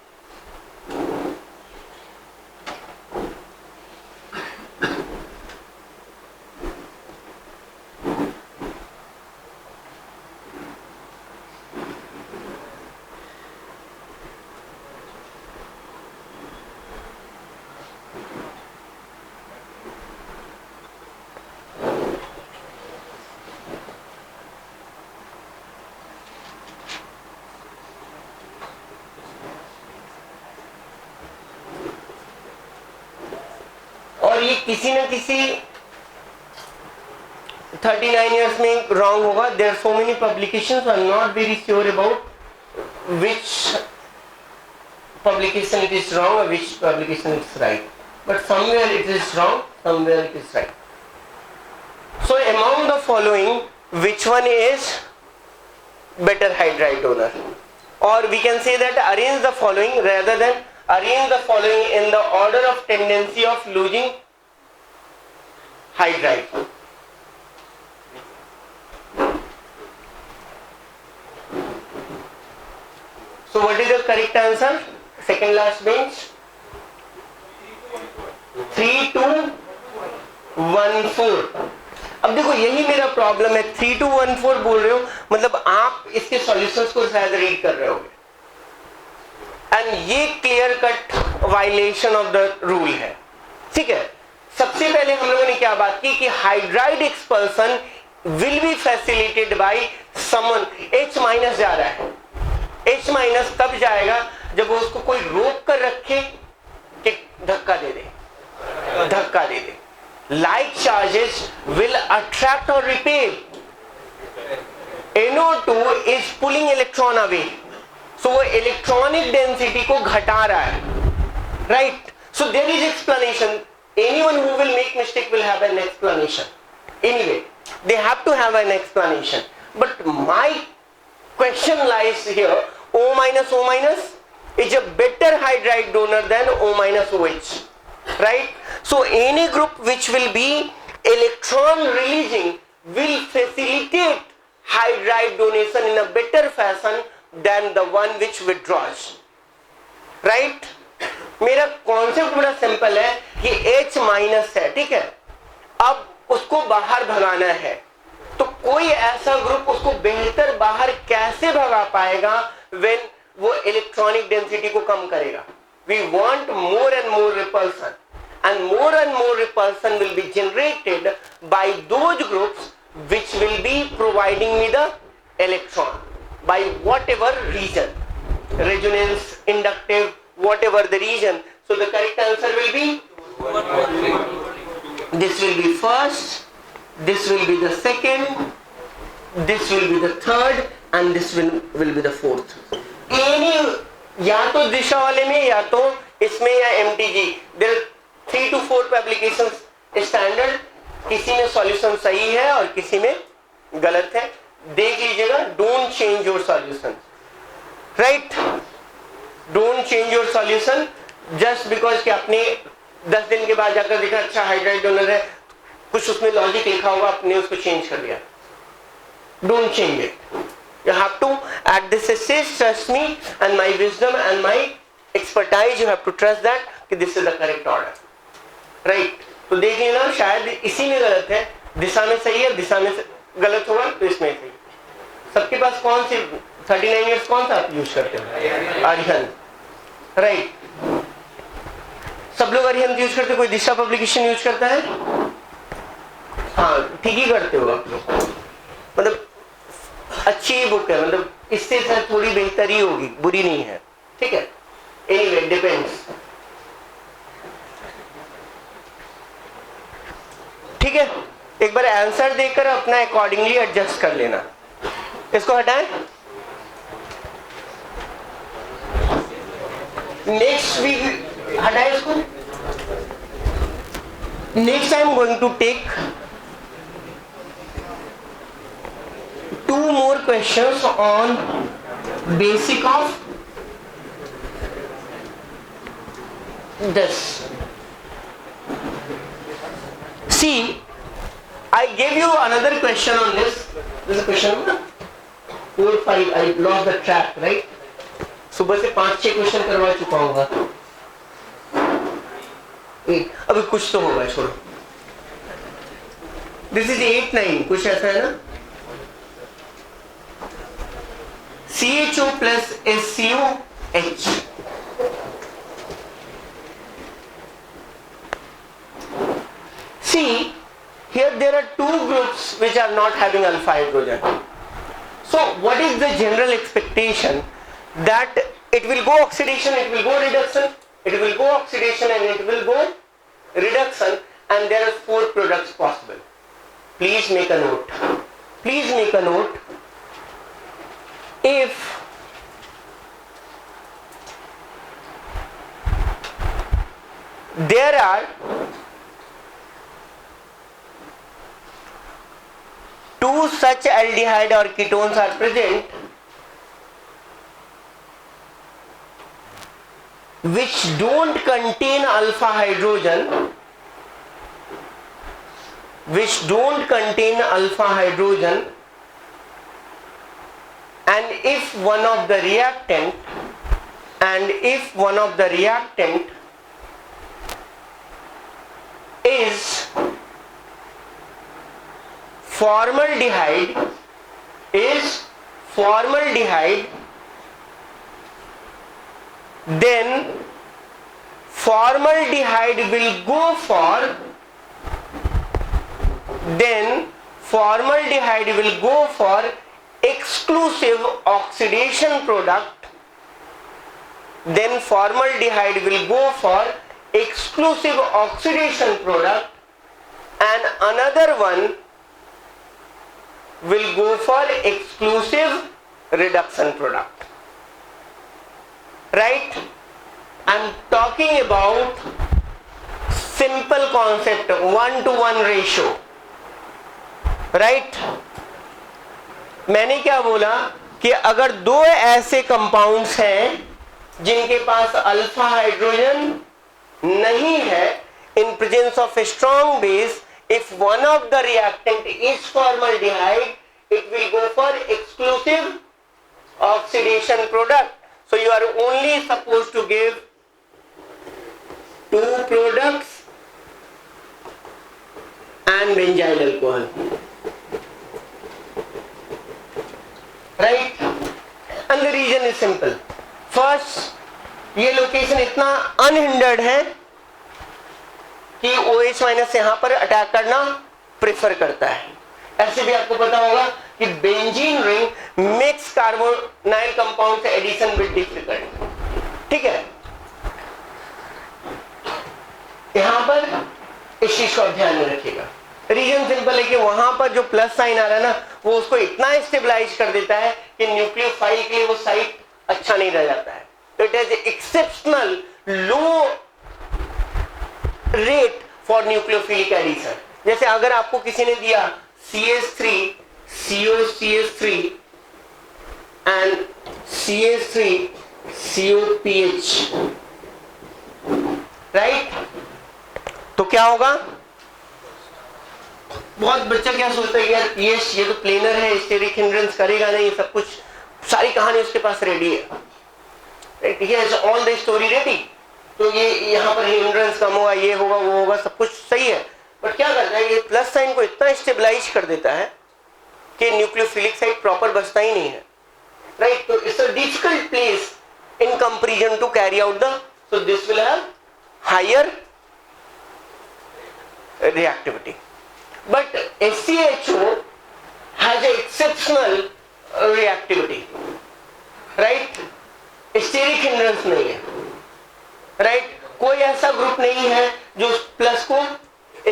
और ये किसी न किसी 39 years में wrong होगा. There are so many publications, I am not very sure about which publication it is wrong or which publication it is right. But somewhere it is wrong, somewhere it is right. So among the following, which one is better hydride donor? Or we can say that arrange the following rather than arrange the following in the order of tendency of losing hydride. So what is the correct answer? Second last bench. 3 2 1 4. अब देखो यही मेरा problem है. 3 2 1 4 बोल रहे हो, मतलब आप इसके सॉल्यूशंस को शायद रीड कर रहे होगे. एंड ये clear cut violation of the rule है. ठीक है, सबसे पहले हम लोगों ने क्या बात की कि hydride expulsion will be facilitated by someone. H minus जा रहा है. H माइनस तब जाएगा जब वो उसको कोई रोक कर रखे कि धक्का दे दे, धक्का दे दे. Like charges will attract or repel. NO2 is pulling electron away. So वो इलेक्ट्रॉनिक डेंसिटी को घटा रहा है. Right? So there is explanation. Anyone who will make mistake will have an explanation. Anyway, they have to have an explanation. But my question lies here. O minus is a better hydride donor than O minus OH. Right? So any group which will be electron releasing will facilitate hydride donation in a better fashion than the one which withdraws. Right? मेरा concept बड़ा simple है कि H minus है. ठीक है, अब उसको बाहर भगाना है, तो कोई ऐसा ग्रुप उसको बेहतर बाहर कैसे भगा पाएगा when वो इलेक्ट्रॉनिक डेंसिटी को कम करेगा. We want more and more repulsion, and more repulsion will be generated by those groups which will be providing me the electron by whatever reason, resonance, inductive, whatever the reason. So the correct answer will be, this will be first, this will be the second, this will be the third, and this will be the fourth. Any या तो दिशा वाले में या तो इसमें या MTG. There are 3 to 4 publications standard. किसी में सॉल्यूशन सही है और किसी में गलत है. देख लीजिएगा. Don't change your solution. Right? Don't change your solution just because कि आपने 10 दिन के बाद जाकर देखा अच्छा हाइड्राइड डोनर है, कुछ उसमें लॉजिक लिखा होगा, आपने उसको चेंज कर दिया. Don't change it. You have to, at this stage, trust me and my wisdom and my expertise. You have to trust that कि this is the correct order. Right? तो देख लेना, शायद इसी में गलत है, दिशा में सही है, दिशा में गलत होगा तो इसमें सही. सबके पास कौन सी 39 years कौन सा आप यूज करते हो? आर्यन. राइट, सब लोग अरिहंत यूज करते. कोई दिशा पब्लिकेशन यूज करता है? हाँ, ठीक ही करते हो आप लोग. मतलब अच्छी बुक है, मतलब इससे थोड़ी बेहतर ही होगी, बुरी नहीं है. ठीक है. Anyway depends. एक बार आंसर देकर अपना अकॉर्डिंगली एडजस्ट कर लेना। इसको हटाएं। नेक्स्ट वीक हटाएं इसको। Next I am going to take 2 more questions on basic of this. See, I gave you another question on this. This is question number 4, 5. I lost the track, right? सुबह से 5-6 question करवा चुका होगा। अभी कुछ तो होगा, छोड़ो। This is 8, 9, कुछ ऐसा है ना? CHO plus SCOH. See, here there are 2 groups which are not having alpha hydrogen. So what is the general expectation? That it will go oxidation, it will go reduction, it will go oxidation and it will go reduction, and there are 4 products possible. Please make a note. Please make a note. If there are 2 such aldehyde or ketones are present which don't contain alpha hydrogen, and if one of the reactant is formaldehyde, then formaldehyde will go for exclusive oxidation product. And another one will go for exclusive reduction product. Right? I'm talking about simple concept, 1-to-1 ratio. Right? मैंने क्या बोला कि अगर 2 ऐसे compounds हैं जिनके पास alpha hydrogen नहीं है, in presence of a strong base, if one of the reactant is formaldehyde, it will go for exclusive oxidation product. So you are only supposed to give 2 products and benzyl alcohol. Right? And the reason is simple. First, ये location इतना unhindered है कि OH minus यहां पर attack करना prefer करता है। ऐसे भी आपको पता होगा कि benzene ring mix carbonyl compound से एडिशन विद डिफिकल्ट। ठीक है, यहां पर इस चीज को ध्यान में रखिएगा। रीजन सिंपल है कि वहां पर जो प्लस साइन आ रहा है ना, वो उसको इतना स्टेबलाइज कर देता है कि न्यूक्लियोफाइल के लिए वो साइट अच्छा नहीं रह जाता है। तो it has exceptional low rate for nucleophilic addition. जैसे अगर आपको किसी ने दिया CH3 COCH3 and CH3 COPH, right? तो क्या होगा? बहुत बच्चा क्या सोचता है कि यार पीएच ये तो प्लेनर है, स्टेरिक हिंड्रेंस करेगा नहीं, सब कुछ सारी कहानी उसके पास रेडी है, right? He has all the story ready. तो ये यहाँ पर हिंड्रेंस कम होगा, ये होगा, वो होगा, सब कुछ सही है, बट क्या करता है ये प्लस साइन को इतना स्टेबलाइज कर देता है कि न्यूक्लियोफिलिक साइट प्रॉपर बचता ही नहीं है, राइट? तो it's a difficult place in comparison to carry out the, so this will have higher reactivity. But SCHO has an exceptional reactivity, right? Steric hindrance नहीं है, राइट? कोई ऐसा ग्रुप नहीं है जो प्लस को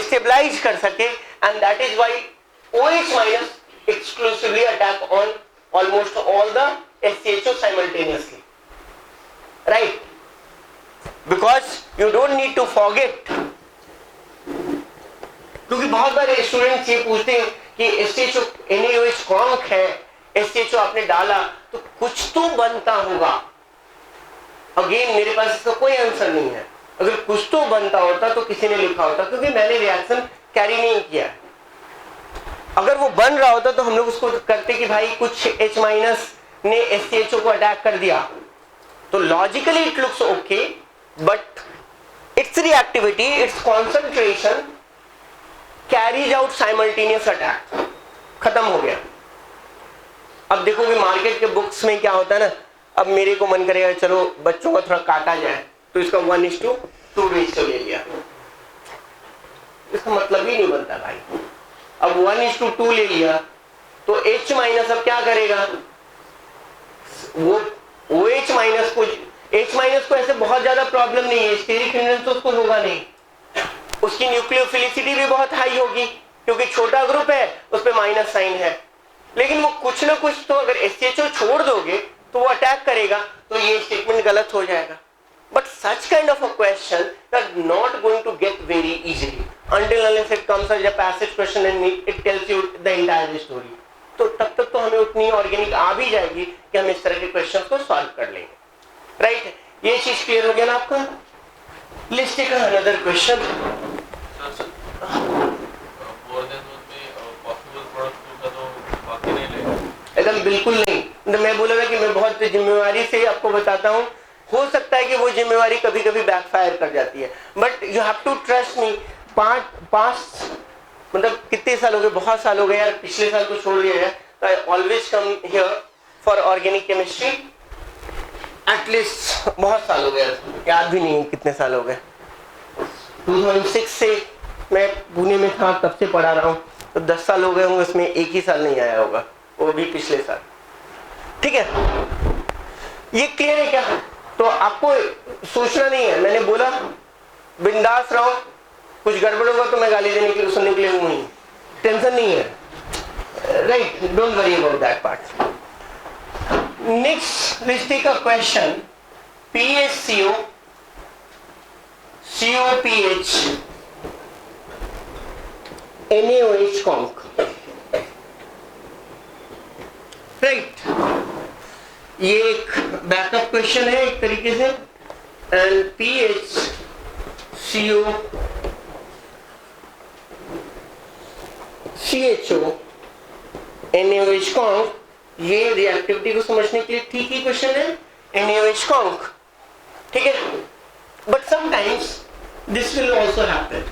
स्टेबलाइज कर सके and that is why OH minus exclusively attack on almost all the SCHO simultaneously, right? Because you don't need to forget, क्योंकि बहुत बार स्टूडेंट्स ये पूछते हैं कि SCHO NaOH कॉन्क है, SCHO आपने डाला तो कुछ तो बनता होगा। अगेन मेरे पास इसका कोई आंसर नहीं है। अगर कुछ तो बनता होता तो किसी ने लिखा होता, क्योंकि मैंने रिएक्शन कैरी नहीं किया। अगर वो बन रहा होता तो हम लोग उसको करते कि भाई कुछ H माइनस ने SCHO को अटैक कर दिया, तो logically it looks okay, but it's reactivity, it's concentration carries out simultaneous attack, खत्म हो गया। अब देखोगे मार्केट के बुक्स में क्या होता है ना, अब मेरे को मन करेगा चलो बच्चों का थोड़ा काटा जाए, तो इसका 1:2 रेशियो ले लिया, इसका मतलब ही नहीं बनता भाई। अब 1:2 ले लिया तो H माइनस अब क्या करेगा, वो OH माइनस को, H माइनस को ऐसे बहुत ज्यादा प्रॉब्लम नहीं है, स्टेरिक हिंड्रेंस तो उसको होगा नहीं, उसकी न्यूक्लियोफिलिसिटी भी बहुत हाई होगी क्योंकि छोटा ग्रुप है, उस पर माइनस साइन है, लेकिन वो कुछ ना कुछ तो अगर SCHO छोड़ दोगे तो वो अटैक करेगा, तो ये स्टेटमेंट गलत हो जाएगा। But such kind of a question you are not going to get very easily until unless it comes as a passage question and it tells you the entire story. तो तब तक तो हमें उतनी ऑर्गेनिक आ भी जाएगी कि हम इस तरह के क्वेश्चंस को सॉल्व कर लेंगे, राइट? ये चीज क्लियर हो गया ना आपका? Let's take another question. एकदम बिल्कुल नहीं, मैं बोल रहा कि मैं बहुत जिम्मेवारी से आपको बताता हूँ। हो सकता है कि वो जिम्मेवारी कभी कभी बैकफायर कर जाती है, but you have to trust me. पांच मतलब कितने साल हो गए, बहुत साल हो गए यार, पिछले साल को छोड़ दिया है, तो I always come here for organic chemistry. At least बहुत साल हो गए, याद भी नहीं कितने साल हो गए, 2006 से मैं पुणे में था, तब से पढ़ा रहा हूँ, तो 10 साल हो गए होंगे, उसमें एक ही साल नहीं आया होगा, वो भी पिछले साल। ठीक है, ये क्लियर है क्या? तो आपको सोचना नहीं है, मैंने बोला बिंदास रहो, कुछ गड़बड़ होगा तो मैं गाली देने के लिए सुनने के लिए हूं ही, टेंशन नहीं है, right? Don't worry about that part. Next let's take a question, PHCO COPH NaOH conc, right? ये एक बैकअप क्वेश्चन है एक तरीके से, and PHCO CHO NaOH conc, ये रिएक्टिविटी को समझने के लिए ठीक ही क्वेश्चन है, NaOH conc, ठीक है? But sometimes this will also happen.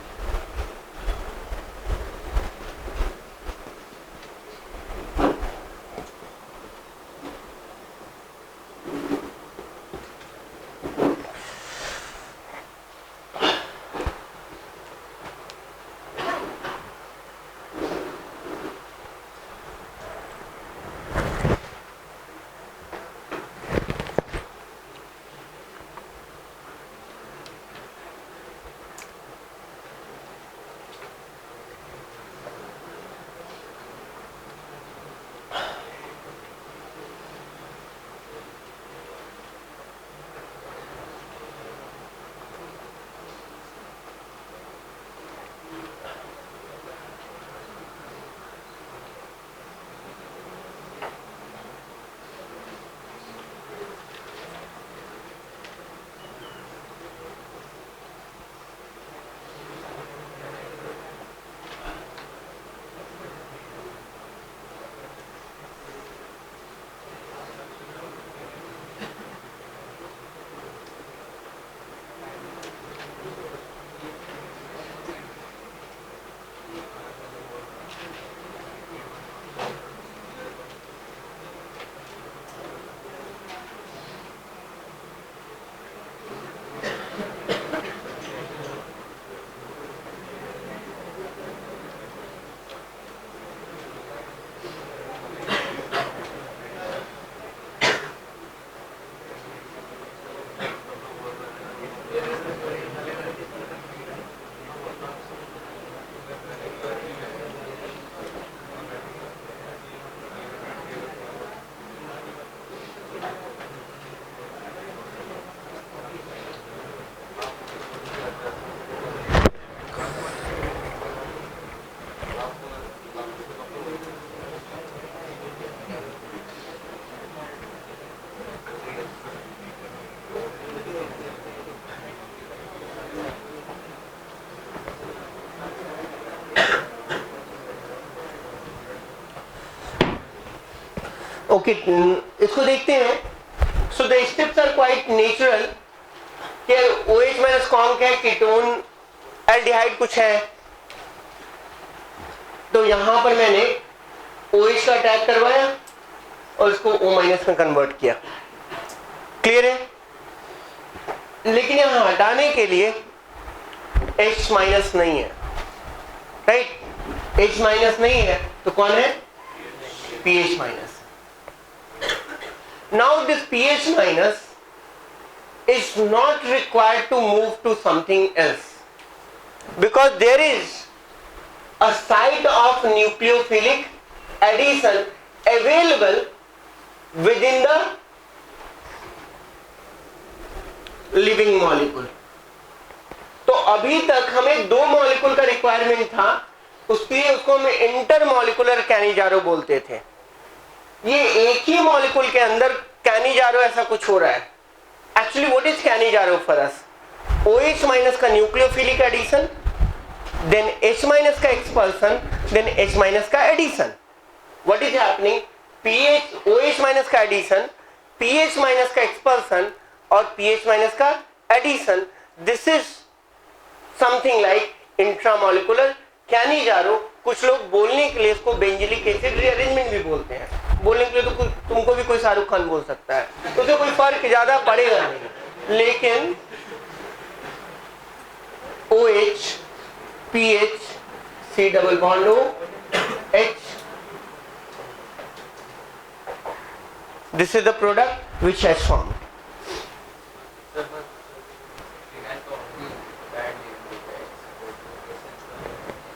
Okay इसको देखते हैं. So the steps are quite natural. OH minus कौन क्या है, कीटोन एल्डिहाइड कुछ है, तो यहां पर मैंने OH का अटैक करवाया और इसको O माइनस में कन्वर्ट किया. क्लियर है? लेकिन यहां हटाने के लिए H माइनस नहीं है, राइट? H माइनस नहीं है तो कौन है? pH minus. Now this pH minus is not required to move to something else because there is a site of nucleophilic addition available within the living molecule. तो अभी तक हमें दो मॉलिक्यूल का रिक्वायरमेंट था, उसके लिए उसको हम इंटरमॉलिकुलर कैनिजारो बोलते थे. ये एक ही मॉलिक्यूल के अंदर कैनिजारो ऐसा कुछ हो रहा है. Actually what is Cannizzaro for us? OH minus का nucleophilic addition, then H minus का एक्सपल्सन, देन H माइनस का addition. What is happening? pH OH minus का एडिशन, pH माइनस का एक्सपल्सन और pH माइनस का addition. This is something like intramolecular Cannizzaro. कुछ लोग बोलने के लिए इसको बेंजिलिक एसिड रीअरेंजमेंट भी बोलते हैं. बोलने के लिए तो तुमको भी कोई शाहरुख खान बोल सकता है, तो उससे कोई फर्क ज्यादा पड़ेगा नहीं. लेकिन OH PH C double bond O H, this is the product which has formed.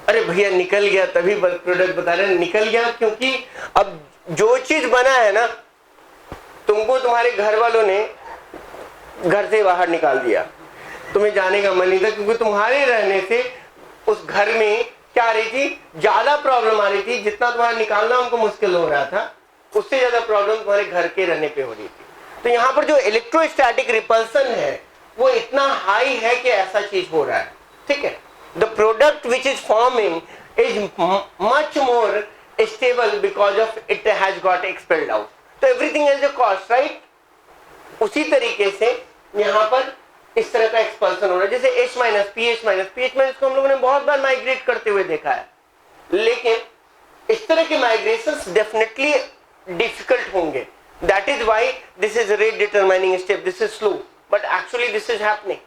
अरे भैया निकल गया, तभी प्रोडक्ट बता रहे हैं निकल गया, क्योंकि अब जो चीज बना है ना, तुमको तुम्हारे घर वालों ने घर से बाहर निकाल दिया, तुम्हें जाने का मन नहीं था, क्योंकि तुम्हारे रहने से उस घर में क्या आ रही थी, ज्यादा प्रॉब्लम आ रही थी. जितना तुम्हारा निकालना हमको मुश्किल हो रहा था, उससे ज्यादा प्रॉब्लम तुम्हारे घर के रहने पे हो रही थी. तो यहाँ पर जो इलेक्ट्रोस्टैटिक रिपल्सन है वो इतना हाई है कि ऐसा चीज हो रहा है. ठीक है, the product which is forming is much more stable because of it has got expelled out. तो everything has a cost, right? उसी तरीके से यहाँ पर इस तरह का एक्सपल्सन हो रहा है. जैसे H माइनस pH माइनस को हम लोगों ने बहुत बार माइग्रेट करते हुए देखा है, लेकिन इस तरह के माइग्रेशंस डेफिनेटली डिफिकल्ट होंगे. That is why this is a rate determining step. This is slow, but actually this is happening.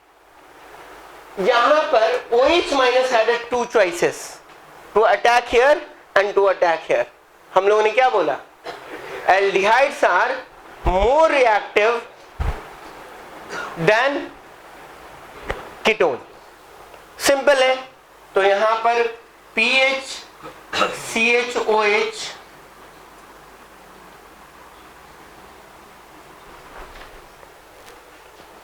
यहां पर OH minus had two choices, to attack here and to attack here. हम लोगों ने क्या बोला? Aldehydes are more reactive than ketone. Simple है. तो यहां पर PH CHOH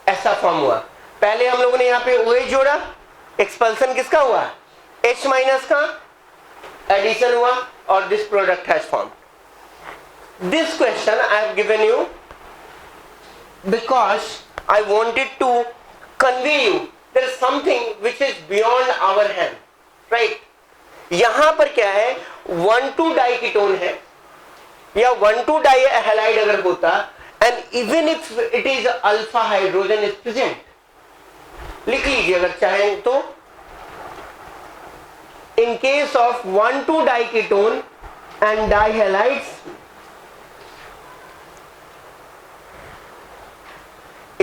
ऐसा फॉर्म हुआ. पहले हम लोगों ने यहाँ पे OH जोड़ा, एक्सपल्सन किसका हुआ? H माइनस का, एडिशन हुआ और this product has form. This question I have given you because I wanted to convey you there is something which is beyond our hand, right? यहां पर क्या है, 1,2 डाइकीटोन है या 1,2 डाइहैलाइड अगर होता, and even if it is alpha hydrogen is present, लिख लीजिए अगर चाहें तो, in case of 1,2 diketone and dihalides,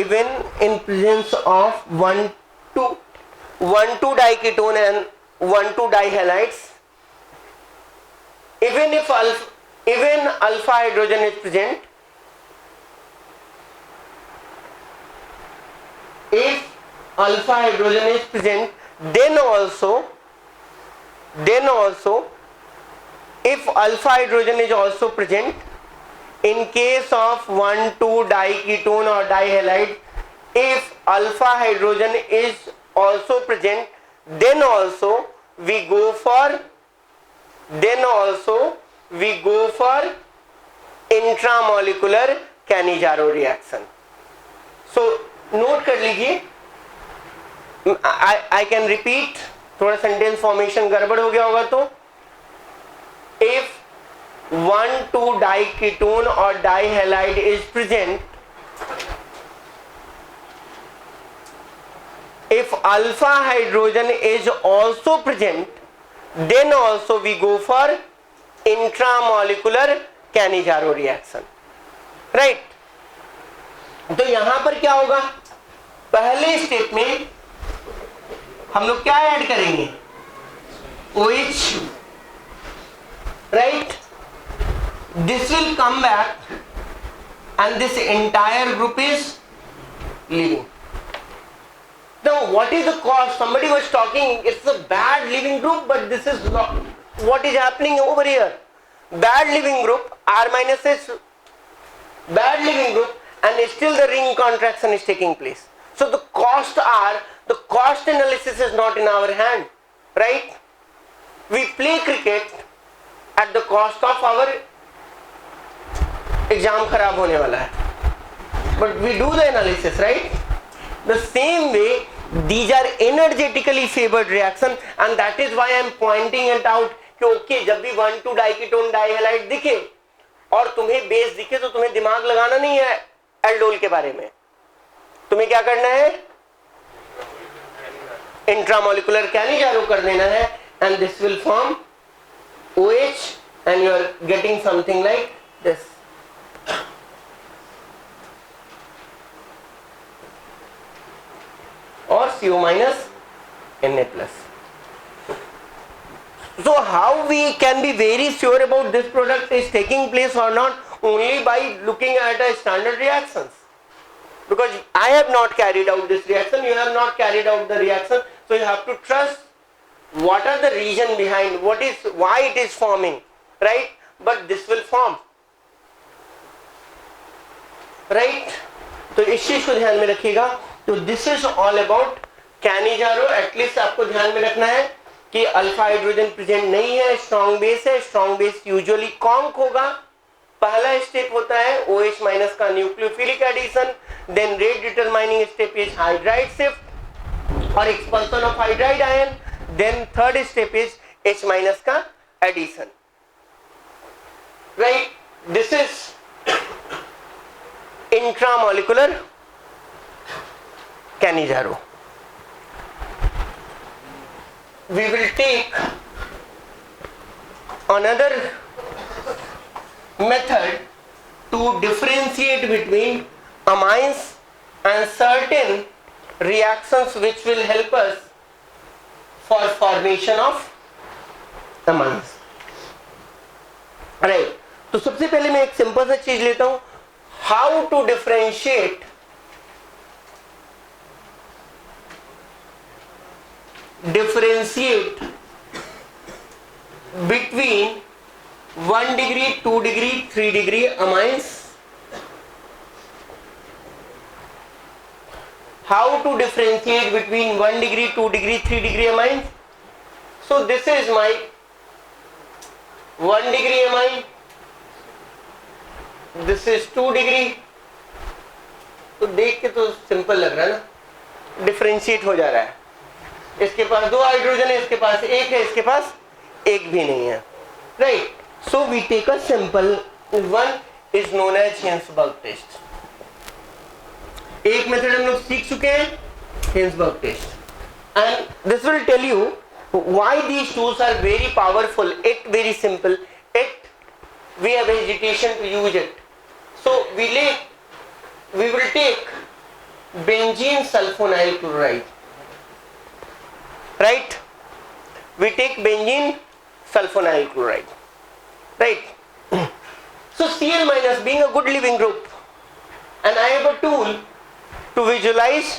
even in presence of 1,2 diketone and 1,2 dihalides, even alpha hydrogen is present, if alpha hydrogen is present, then also if alpha hydrogen is also present, in case of 1,2 diketone or dihalide, if alpha hydrogen is also present, then also we go for intramolecular Cannizzaro reaction. So note कर लीजिए, I can repeat, थोड़ा sentence formation गड़बड़ हो गया होगा तो, if 1,2-diketone or dihalide is present, if alpha hydrogen is also present, then also we go for intramolecular Cannizzaro reaction, right? तो यहां पर क्या होगा, पहले स्टेप में हम लोग क्या ऐड करेंगे, OH, right? This will come back and this entire group is leaving. Now what is the cost? Somebody was talking it's a bad leaving group, but this is not what is happening over here. Bad leaving group, R minus is bad leaving group, and still the ring contraction is taking place. So the cost analysis is not in our hand, right? We play cricket at the cost of our exam खराब होने वाला है, but we do the analysis, right? The same way these are energetically favored reaction, and that is why I am pointing it out कि okay, जब भी 1,2-diketone dihalide दिखे और तुम्हें बेस दिखे तो तुम्हें दिमाग लगाना नहीं है एल्डोल के बारे में, तुम्हें क्या करना है, इंट्रामोलिकुलर Cannizzaro कर देना है, and this will form OH and you are getting something like this. Or CO minus Na plus. So how we can be very sure about this product is taking place or not? Only by looking at a standard reactions. Because I have not carried out this reaction, you have not carried out the reaction, so you have to trust what are the reason behind, why it is forming, right? But this will form, right? तो इस चीज को ध्यान में रखिएगा. तो this is all about Cannizzaro. At least आपको ध्यान में रखना है कि अल्फा हाइड्रोजन प्रेजेंट नहीं है, स्ट्रॉन्ग बेस है, स्ट्रॉन्ग बेस यूजुअली कॉन्क होगा. पहला स्टेप होता है OH माइनस का nucleophilic addition, then rate determining step is hydride shift और expulsion of hydride ion, then third step is H minus का addition, right? This is intramolecular Cannizzaro. We will take another method to differentiate between amines and certain reactions which will help us for formation of amines. Right. तो सबसे पहले मैं एक simple सा चीज लेता हूं, how to differentiate between 1 degree, 2 degree, 3 degree amines. How to differentiate between 1 degree, 2 degree, 3 degree amines? So this is my 1 degree amine, this is 2 degree. तो देख के तो सिंपल लग रहा है ना, डिफरेंशिएट हो जा रहा है. इसके पास 2 हाइड्रोजन है, इसके पास 1 है, इसके पास 1 भी नहीं है, right? So we take a simple one is known as Hinsberg test. एक मेथड हम लोग सीख चुके हैं, Hinsberg test, and this will tell you why these tools are very powerful. It very simple, it we have hesitation to use it. So we will take benzene sulphonyl chloride, right? We take benzene sulfonyl chloride, right? So Cl minus being a good leaving group, and I have a tool to visualize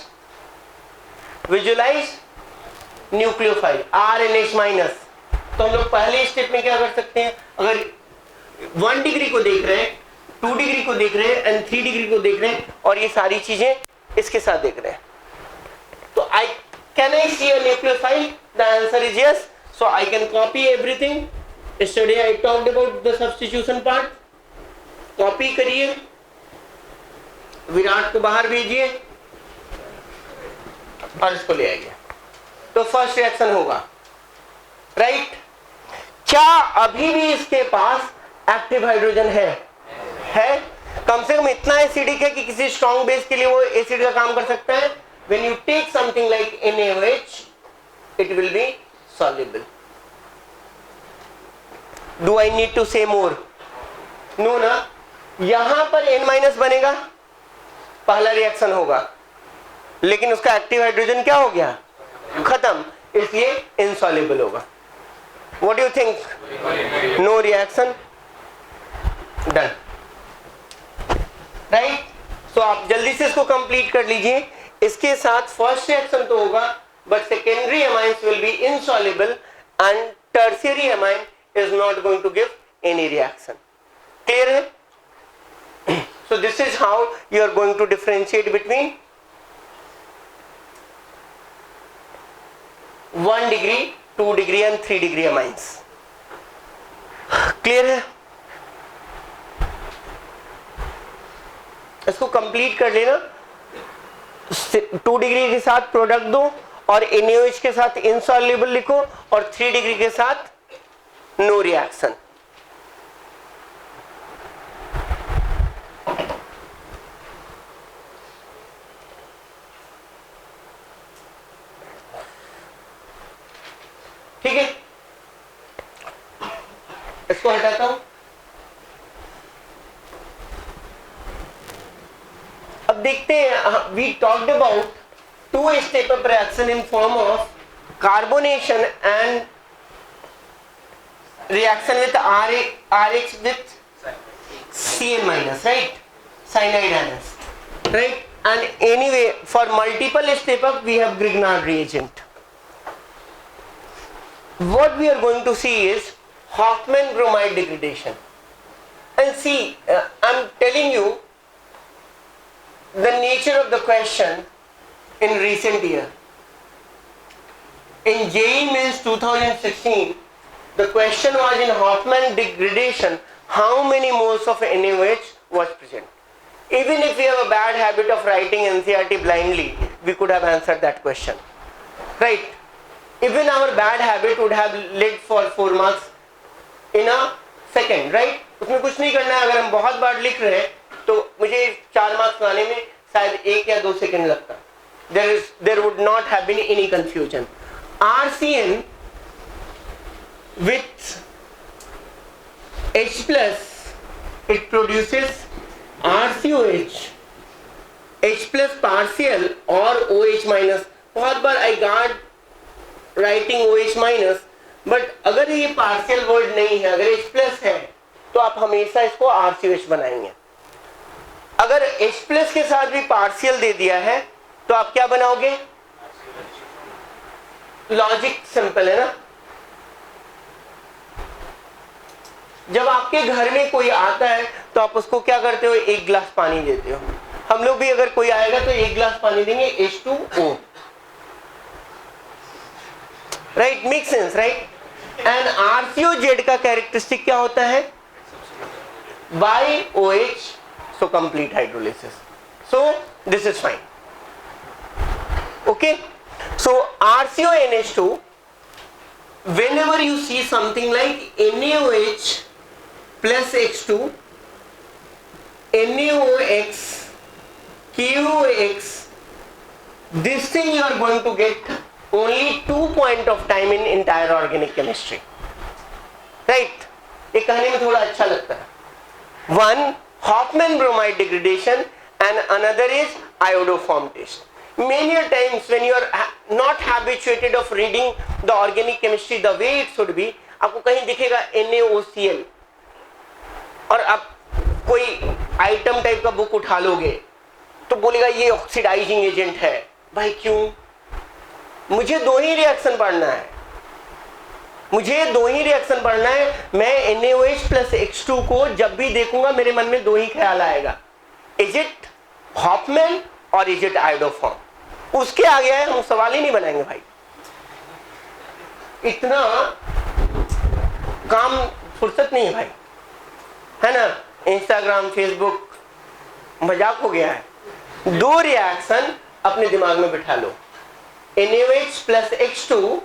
nucleophile RNH minus. तो हम लोग पहले step में क्या कर सकते हैं, अगर 1 डिग्री को देख रहे हैं, 2 डिग्री को देख रहे हैं एंड 3 डिग्री को देख रहे हैं, और ये सारी चीजें इसके साथ देख रहे हैं, तो can I see a nucleophile? The answer is yes. So I can copy everything. Yesterday I talked about the substitution part. Copy करिए, विराट को बाहर भेजिए और इसको ले आइए, तो फर्स्ट रिएक्शन होगा, राइट? क्या अभी भी इसके पास एक्टिव हाइड्रोजन है, कम से कम इतना एसिडिक है कि किसी स्ट्रॉन्ग बेस के लिए वो एसिड का काम कर सकता है. When you take something like NaOH, it will be soluble. Do I need to say more? No ना. यहां पर N- बनेगा, पहला रिएक्शन होगा, लेकिन उसका एक्टिव हाइड्रोजन क्या हो गया, खत्म, इसलिए इनसॉल्युबल होगा. What do you think? No reaction. Done. Right? So आप जल्दी से इसको कंप्लीट कर लीजिए. इसके साथ फर्स्ट रिएक्शन तो होगा, but secondary amines will be insoluble and tertiary amine is not going to give any reaction. Clear है? So this is how you are going to differentiate between 1 degree, 2 degree and 3 degree amines. Clear है? इसको complete कर लेना. 2 degree के साथ product दो और NaOH के साथ इनसॉल्युबल लिखो और 3 डिग्री के साथ नो रिएक्शन. ठीक है, इसको हटाता हूं. अब देखते हैं, we talked about 2 step up reaction in form of carbonation and reaction with RH with Cn minus, right? Cyanide ions, right? And anyway, for multiple step up we have Grignard reagent. What we are going to see is Hofmann bromide degradation. And see, I'm telling you the nature of the question in recent year. In JEE Mains 2016, the question was in Hofmann degradation, how many moles of NaOH was present. Even if we have a bad habit of writing NCERT blindly, we could have answered that question, right? Even our bad habit would have led for 4 marks in a second, right? उसमें कुछ नहीं करना है. अगर हम बहुत बार लिख रहे हैं तो मुझे 4 मार्क्स लाने में शायद 1 या 2 सेकंड लगता. There would not have been any confusion. RCN with H plus, it produces RCOH, H plus partial or OH minus. बहुत बार I got writing OH minus, but अगर ये पार्शियल वर्ड नहीं है, अगर H प्लस है तो आप हमेशा इसको RCOH बनाएंगे. अगर H प्लस के साथ भी पार्शियल दे दिया है तो आप क्या बनाओगे? लॉजिक सिंपल है ना. जब आपके घर में कोई आता है तो आप उसको क्या करते हो? 1 गिलास पानी देते हो. हम लोग भी अगर कोई आएगा तो 1 गिलास पानी देंगे, H2O, right? Make sense, right? And RCOZ का कैरेक्टरिस्टिक क्या होता है? By OH, so complete hydrolysis. So this is fine. Okay, so RCONH2, whenever you see something like NaOH plus H2, NaOX, KOX, this thing you are going to get only 2 point of time in entire organic chemistry, right? ये कहने में थोड़ा अच्छा लगता है. One, Hofmann bromide degradation, and another is iodoform test. Many times when you are not habituated of reading the organic chemistry the way it should be, आपको कहीं दिखेगा NaOCl और आप कोई आइटम टाइप का बुक उठा लोगे तो बोलेगा ये ऑक्सीडाइजिंग एजेंट है. भाई क्यों? मुझे 2 ही रिएक्शन पढ़ना है, मुझे 2 ही रिएक्शन पढ़ना है. मैं NaOH प्लस H2 को जब भी देखूंगा मेरे मन में 2 ही ख्याल आएगा, इज इट हॉफमैन और इज इट आयोडोफॉर्म. उसके आगे है हम सवाल ही नहीं बनाएंगे भाई. इतना काम फुर्सत नहीं है भाई, है ना? इंस्टाग्राम, फेसबुक मजाक हो गया है. 2 रिएक्शन अपने दिमाग में बिठा लो. NaOH plus H2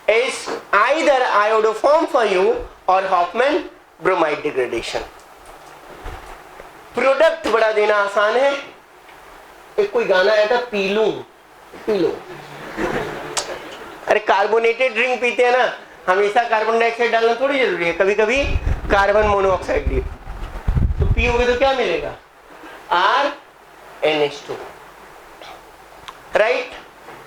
is either iodoform for you और हॉफमैन ब्रोमाइड डिग्रेडेशन। प्रोडक्ट बड़ा देना आसान है। एक कोई गाना आया था, पी लूं पी लो। अरे कार्बोनेटेड ड्रिंक पीते हैं ना, हमेशा कार्बन डाइऑक्साइड डालना थोड़ी जरूरी है, कभी कभी कार्बन मोनोऑक्साइड भी। तो पियोगे तो क्या मिलेगा? RNH2, right?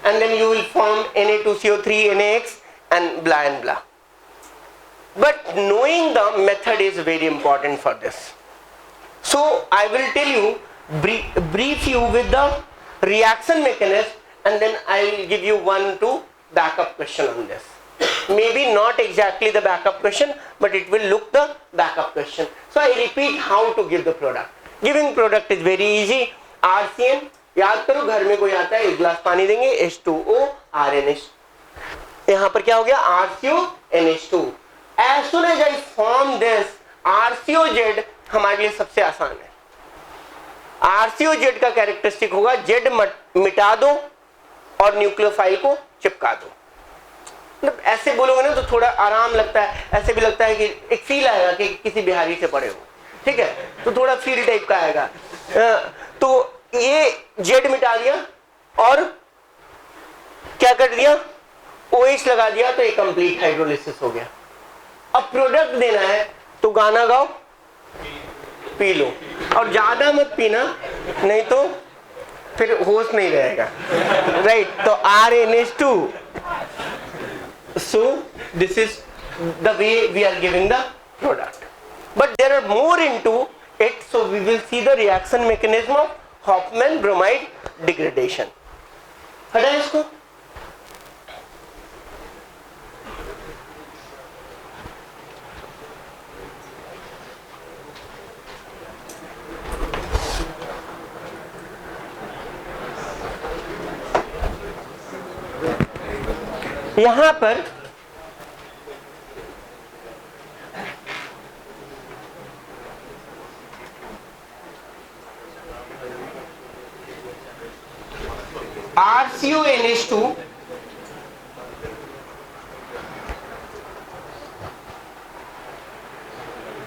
And then you will form Na2CO3, NaX and blah. But knowing the method is very important for this. So I will tell you, brief you with the reaction mechanism, and then I will give you 1-2 backup question on this. Maybe not exactly the backup question, but it will look the backup question. So I repeat how to give the product. Giving product is very easy. RCN याद करो, घर में कोई आता है, एक गिलास पानी देंगे, H2O RNH, यहाँ पर क्या हो गया? RCO NH2. As soon as I form this RCOZ, हमारे लिए सबसे आसान है। RCOZ का कैरेक्टरिस्टिक होगा Z मिटा दो और न्यूक्लियोफाइल को चिपका दो। मतलब ऐसे बोलोगे ना तो थोड़ा आराम लगता है, ऐसे भी लगता है कि एक फील आएगा कि किसी बिहारी से पढ़े हो, ठीक है, तो थोड़ा फील टाइप का आएगा। तो ये जेड मिटा दिया और क्या कर दिया? OH लगा दिया, तो ये कंप्लीट हाइड्रोलिसिस हो गया। अब प्रोडक्ट देना है तो गाना गाओ, पी लो, और ज्यादा मत पीना, नहीं तो फिर होश नहीं रहेगा, राइट? तो RNH2. So this is the way we are giving the product, but there are more into it, so we will see the reaction mechanism of Hofmann bromide degradation. हटा इसको। यहां पर RCONH2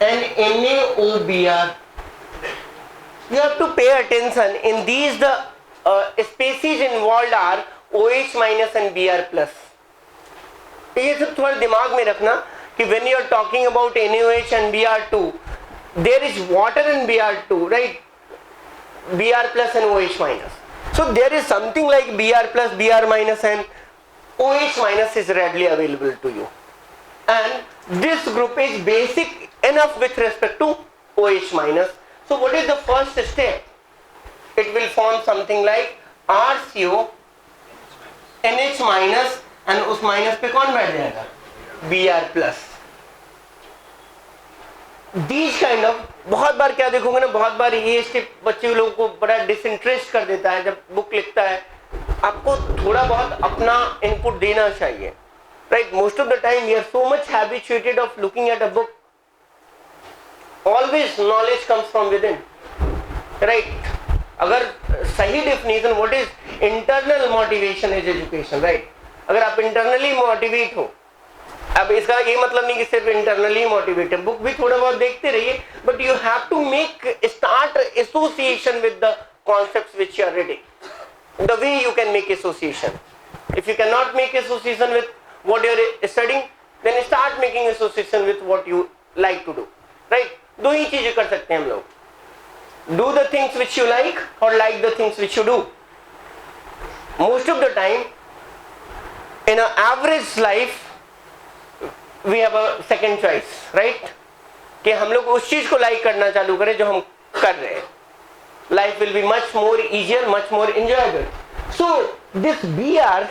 and NaOBr. You have to pay attention. In these, the species involved are OH minus and Br plus. ये सब थोड़ा दिमाग में रखना कि when you are talking about NaOH and Br2, there is water in Br2, right? Br plus and OH minus. So there is something like Br plus, Br minus and OH minus is readily available to you. And this group is basic enough with respect to OH minus. So what is the first step? It will form something like RCO NH minus, and उस minus पे कौन बैठ जाएगा? Br plus. These kind of, बहुत बार क्या देखोगे ना, बहुत बार ये स्टेप बच्चे लोगों को बड़ा डिसइंटरेस्ट कर देता है जब बुक लिखता है। आपको थोड़ा बहुत अपना इनपुट देना चाहिए, right? Most of the time we are so much habituated of looking at a book. Always knowledge comes from within, right? अगर सही definition what is internal motivation is education, right? अगर आप internally motivate हो, अब इसका ये मतलब नहीं कि सिर्फ इंटरनली मोटिवेट है, बुक भी थोड़ा बहुत देखते रहिए, but you have to make start association with the concepts which you are reading. The way you can make association. If you cannot make association with what you are studying, then start making association with what you like to do, right? दो ही चीजें कर सकते हैं हम लोग. Do the things which you like or like the things which you do. Most of the time, in an average life, we have a second choice, right? कि हम लोग उस चीज को like करना चालू करें जो हम कर रहे हैं. Life will be much more easier, much more enjoyable. So this Br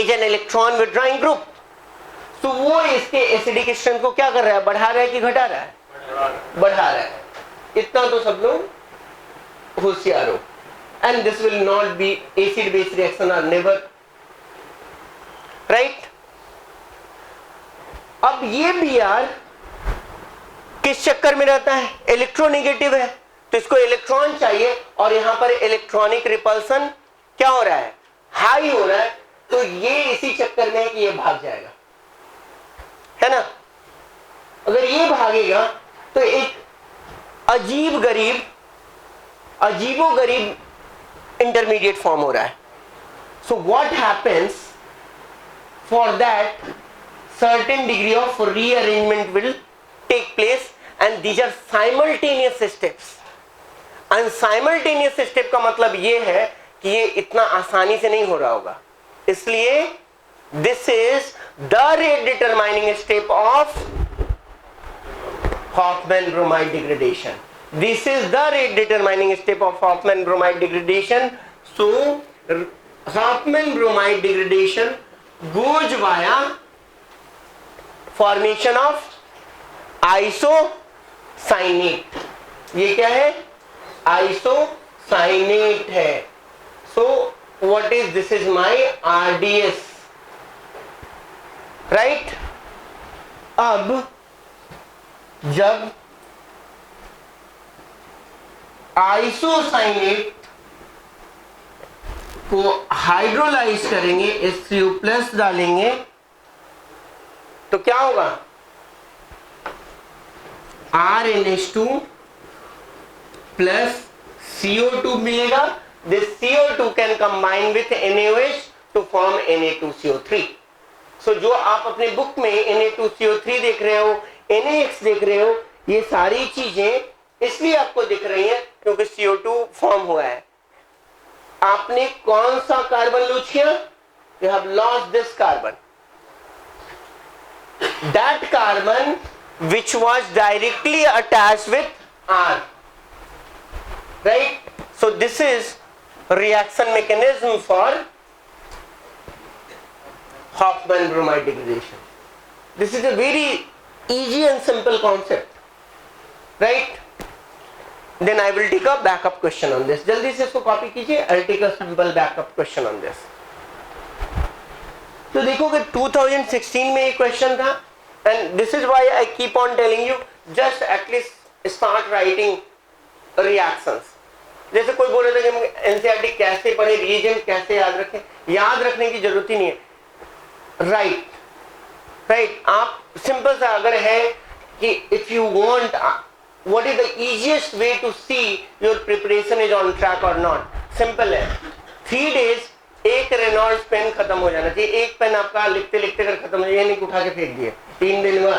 is an electron withdrawing group. So वो इसके एसिडिक स्ट्रेंथ को क्या कर रहा है, बढ़ा रहा है कि घटा रहा है? बढ़ा रहा है. इतना तो सब लोग होशियार हो. And this will not be acid base reaction are never, right? अब ये Br किस चक्कर में रहता है? इलेक्ट्रोनेगेटिव है, तो इसको इलेक्ट्रॉन चाहिए और यहां पर इलेक्ट्रॉनिक रिपल्सन क्या हो रहा है? हाई हो रहा है. तो ये इसी चक्कर में है कि ये भाग जाएगा, है ना? अगर ये भागेगा तो एक अजीबोगरीब इंटरमीडिएट फॉर्म हो रहा है. So what happens for that certain degree of rearrangement will take place and these are simultaneous steps. and simultaneous step का मतलब ये है कि ये इतना आसानी से नहीं हो रहा होगा, इसलिए this is the rate determining step of Hofmann bromide degradation. This is the rate determining step of Hofmann bromide degradation. So Hofmann bromide degradation goes via formation of isocyanate. ये क्या है? आइसोसाइनेट है. So what is this? Is my RDS, right. अब जब isocyanate को hydrolyse करेंगे, H3O+ डालेंगे, तो क्या होगा? RNH2 प्लस CO2 मिलेगा. This CO2 can combine with NaOH to form Na2CO3. So जो आप अपने बुक में Na2CO3 देख रहे हो, NaX देख रहे हो, ये सारी चीजें इसलिए आपको दिख रही हैं क्योंकि CO2 फॉर्म हुआ है. आपने कौन सा कार्बन लूज किया? You have lost this carbon. That carbon which was directly attached with R, right? So this is reaction mechanism for Hofmann bromide degradation. This is a very easy and simple concept, right? Then I will take a backup question on this. जल्दी से इसको copy कीजिए. I'll take a simple backup question on this. तो देखो कि 2016 में एक question था, and this is why I keep on telling you just at least start writing reactions. जैसे कोई बोल रहा था कि हम एनसीईआरटी कैसे पढ़े, रीजन कैसे याद रखें. याद रखने की जरूरत ही नहीं है. राइट. आप सिंपल सा अगर है कि if you want what is the easiest way to see your preparation is on track और नॉट, सिंपल है. 3 days एक रेनॉल्ड्स पेन खत्म हो जाना चाहिए. एक पेन आपका लिखते लिखते अगर खत्म हो जाए, नहीं उठा के फेंक दिए, 3 दिन में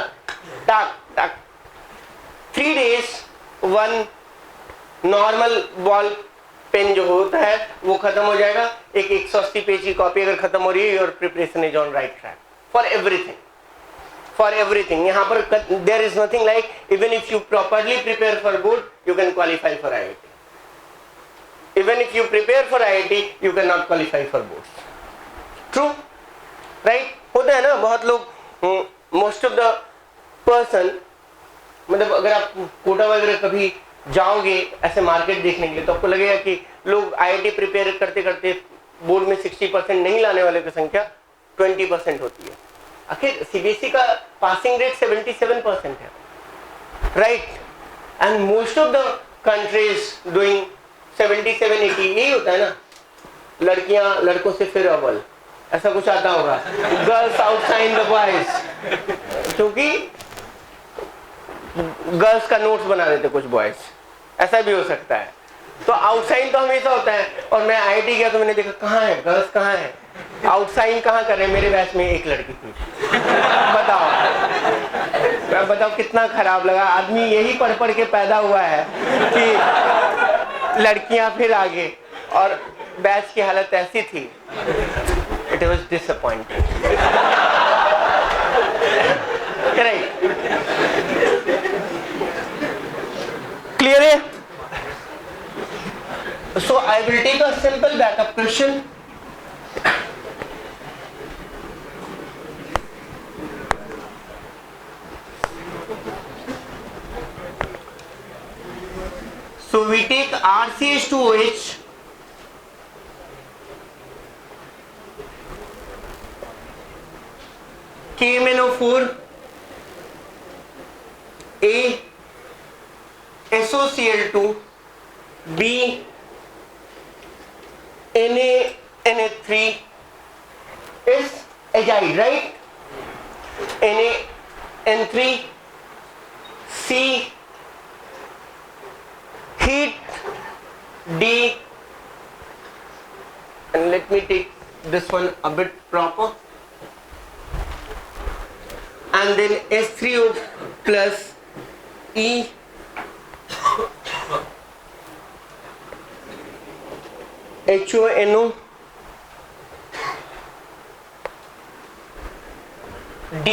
टक टक. 3 days 1 नॉर्मल बॉल पेन जो होता है वो खत्म हो जाएगा. एक 180 पेज की कॉपी अगर खत्म हो रही है, your preparation is on right track for everything. यहाँ पर there is nothing like even if you properly prepare for board you can qualify for IIT. Even if you prepare for IIT, you cannot qualify for boards. True, right? होता है ना बहुत लोग. Most of the person, मतलब अगर आप कोटा वगैरह कभी जाओगे ऐसे मार्केट देखने के लिए, तो आपको लगेगा कि लोग IIT प्रिपेयर करते करते बोर्ड में 60% नहीं लाने वाले की संख्या 20% होती है. आखिर CBSE का पासिंग रेट 77% है, right. And most of the countries doing 77-80. यही होता है ना. लड़कियां लड़कों से फिर अव्वल, ऐसा कुछ आता होगा. गर्ल्स आउटशाइन द बॉयज, क्योंकि गर्ल्स का नोट्स बना देते कुछ बॉयज, ऐसा भी हो सकता है. तो आउटसाइन तो हमेशा होता है. और मैं IIT गया तो मैंने देखा कहाँ है गर्ल्स, कहाँ है आउटसाइन, कहाँ कर रहे हैं. मेरे बैच में एक लड़की थी. बताओ कितना खराब लगा. आदमी यही पढ़ पढ़ के पैदा हुआ है कि लड़कियां फिर आगे, और बैच की हालत ऐसी थी. It was disappointing. Right. Clear है? So I will take a simple backup question. So we take RCH2OH, KMnO4, A, SOCl2, B, Na3 is azide, right? NaN3 C, heat D, and let me take this one a bit proper, and then H3O plus E, HONO D,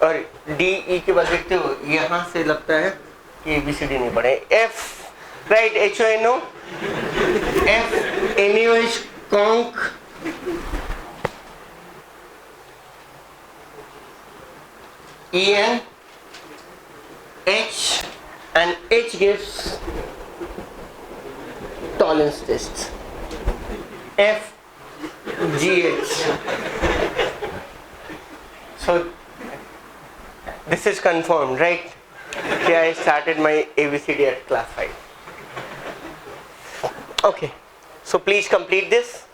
और D E के बाद देखते हो यहां से लगता है कि ABCD नहीं पढ़े, F right, HONO, F NaOH conc, En H, and H gives tolerance test, F GH. So this is confirmed, right? Okay, I started my ABCD at class 5. Okay, so please complete this.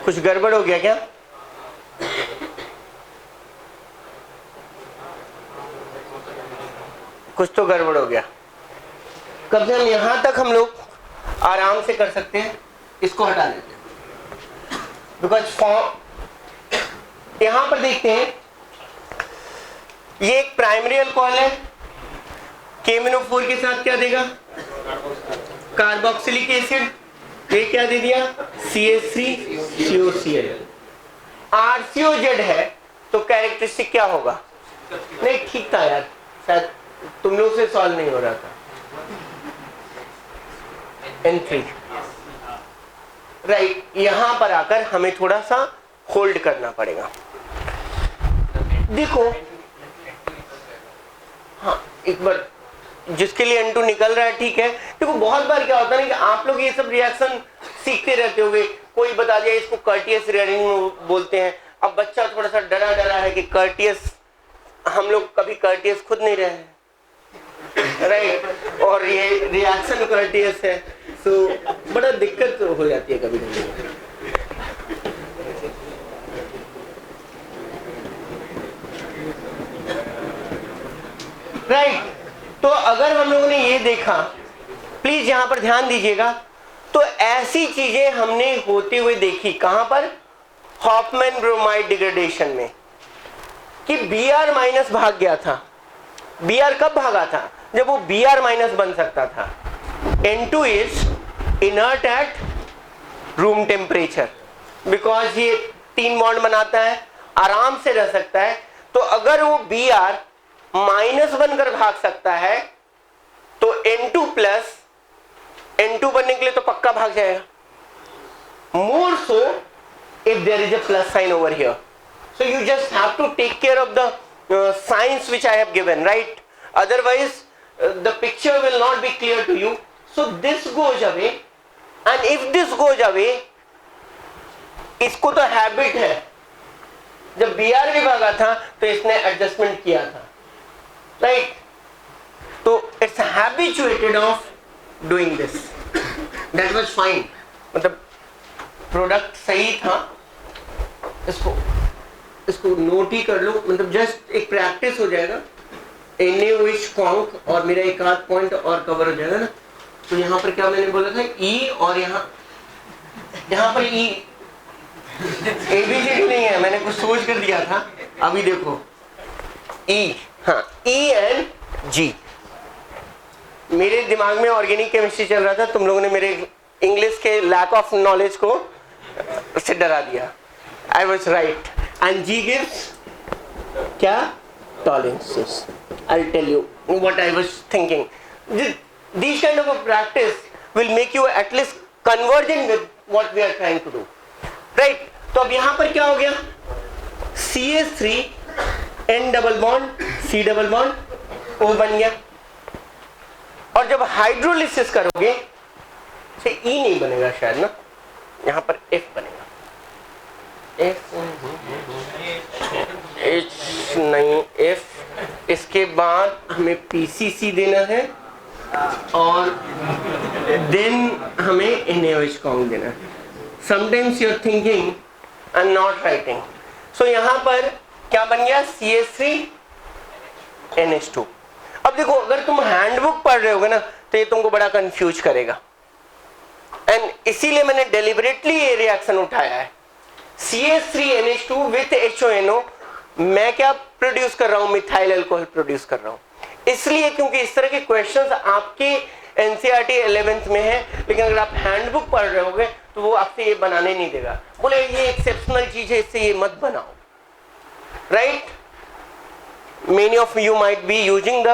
कुछ गड़बड़ हो गया क्या? कुछ तो गड़बड़ हो गया। कम से कम यहां तक हम लोग आराम से कर सकते हैं, इसको हटा लेते हैं, बिकॉज फॉर्म यहां पर देखते हैं, ये एक प्राइमरी अल्कोहल है, KMnO4 के साथ क्या देगा? कार्बोक्सिलिक एसिड, ये क्या दे दिया? CH3COCl। RCOZ है तो कैरेक्टरिस्टिक क्या होगा? नहीं ठीक था यार, शायद तुम लोग से सॉल्व नहीं हो रहा था। N3 राइट, यहां पर आकर हमें थोड़ा सा होल्ड करना पड़ेगा। देखो हाँ, एक बार जिसके लिए N2 निकल रहा है ठीक है। देखो बहुत बार क्या होता है ना कि आप लोग ये सब रिएक्शन सीखते रहते होंगे, कोई बता दिया इसको कर्टियस रिएक्शन बोलते हैं। अब बच्चा थोड़ा सा डरा है कि कर्टियस, हम लोग कभी कर्टियस खुद नहीं रहे हैं, राइट, और ये रिएक्शन कर्टियस है, तो बड़ा दिक्कत हो जाती है कभी कभी। राइट, तो अगर हम लोगों ने ये देखा, प्लीज यहां पर ध्यान दीजिएगा, तो ऐसी चीजें हमने होते हुए देखी कहां पर? हॉफमैन ब्रोमाइड डिग्रेडेशन में, कि Br माइनस भाग गया था। Br कब भागा था? जब वो Br माइनस बन सकता था। N2 is inert at room temperature, because ये 3 बॉन्ड बनाता है, आराम से रह सकता है। तो अगर वो Br माइनस बनकर भाग सकता है तो N2 प्लस, N2 बनने के लिए तो पक्का भाग जाएगा। More so if there is a plus sign over here, so you just have to take care of the signs which I have given, right, otherwise the picture will not be clear to you. So this goes away, and if this goes away, इसको तो habit है, जब Br भी भागा था तो इसने adjustment किया था, राइट, तो it's habituated of doing this, that was fine, मतलब प्रोडक्ट सही था। इसको नोट ही कर लो, मतलब जस्ट एक प्रैक्टिस हो जाएगा। NaOH conc और मेरा एक आध पॉइंट और कवर हो जाएगा ना। तो यहाँ पर क्या मैंने बोला था? E, और यहाँ पर E ABCD नहीं है, मैंने कुछ सोच कर दिया था। अभी देखो E, हाँ, ENG। मेरे दिमाग में ऑर्गेनिक केमिस्ट्री चल रहा था, तुम लोगों ने मेरे इंग्लिश के लैक ऑफ नॉलेज को उससे डरा दिया। I was right, and G gives क्या? Tolerances. I'll tell you what I was thinking. These kind of a practice will make you at least convergent with what we are trying to do, right? तो अब यहाँ पर क्या हो गया? CH3 N double bond C double bond O बन गया। और जब हाइड्रोलिसिस करोगे से E नहीं बनेगा शायद ना, यहां पर F बनेगा। F H नहीं F। इसके बाद हमें PCC देना है और देन हमें NaOH कॉन्ग देना है। Sometimes you are thinking and not writing. So यहां पर क्या बन गया, CH3 NH2। अब देखो अगर तुम हैंडबुक पढ़ रहे होगे ना तो ये तुमको बड़ा कंफ्यूज करेगा, एंड इसीलिए मैंने डेलिबरेटली ये रिएक्शन उठाया है। CH3 NH2 विथ HONO मैं क्या प्रोड्यूस कर रहा हूं, मिथाइल अल्कोहल प्रोड्यूस कर रहा हूं। इसलिए क्योंकि इस तरह के क्वेश्चंस आपके NCERT 11th में है, लेकिन अगर आप हैंडबुक पढ़ रहे होगे तो वो आपसे ये बनाने नहीं देगा, बोले ये एक्सेप्शनल चीज है इससे ये मत बनाओ, right. Many of you might be using the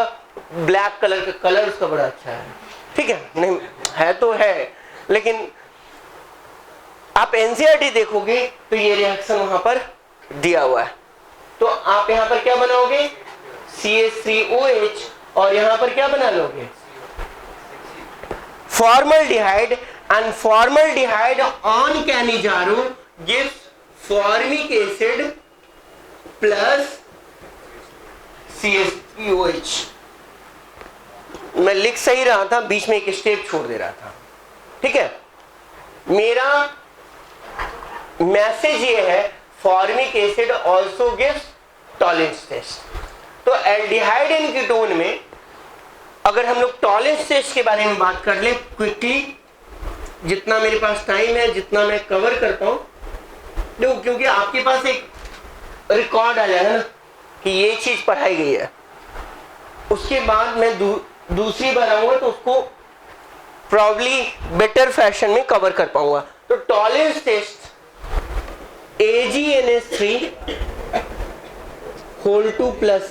black colour, का कलर उसका बड़ा अच्छा है, ठीक है, नहीं है तो है, लेकिन आप NCERT देखोगे तो ये रिएक्शन वहां पर दिया हुआ है। तो आप यहां पर क्या बनाओगे, CH3OH, और यहां पर क्या बना लोगे, formaldehyde, and formaldehyde on Cannizzaro gives formic acid plus CH3OH। मैं लिख सही रहा था, बीच में एक स्टेप छोड़ दे रहा था, ठीक है। मेरा मैसेज ये है, formic acid also gives Tollens test. तो एल्डिहाइड एंड कीटोन में अगर हम लोग टॉलेंस टेस्ट के बारे में बात कर ले क्विकली, जितना मेरे पास टाइम है, जितना मैं कवर करता हूं, देखो क्योंकि आपके पास एक रिकॉर्ड आ जाएगा ना कि ये चीज पढ़ाई गई है, उसके बाद मैं दूसरी बार आऊंगा तो उसको प्रॉब्ली बेटर फैशन में कवर कर पाऊंगा। तो Tollens test AgNH3 whole 2 plus,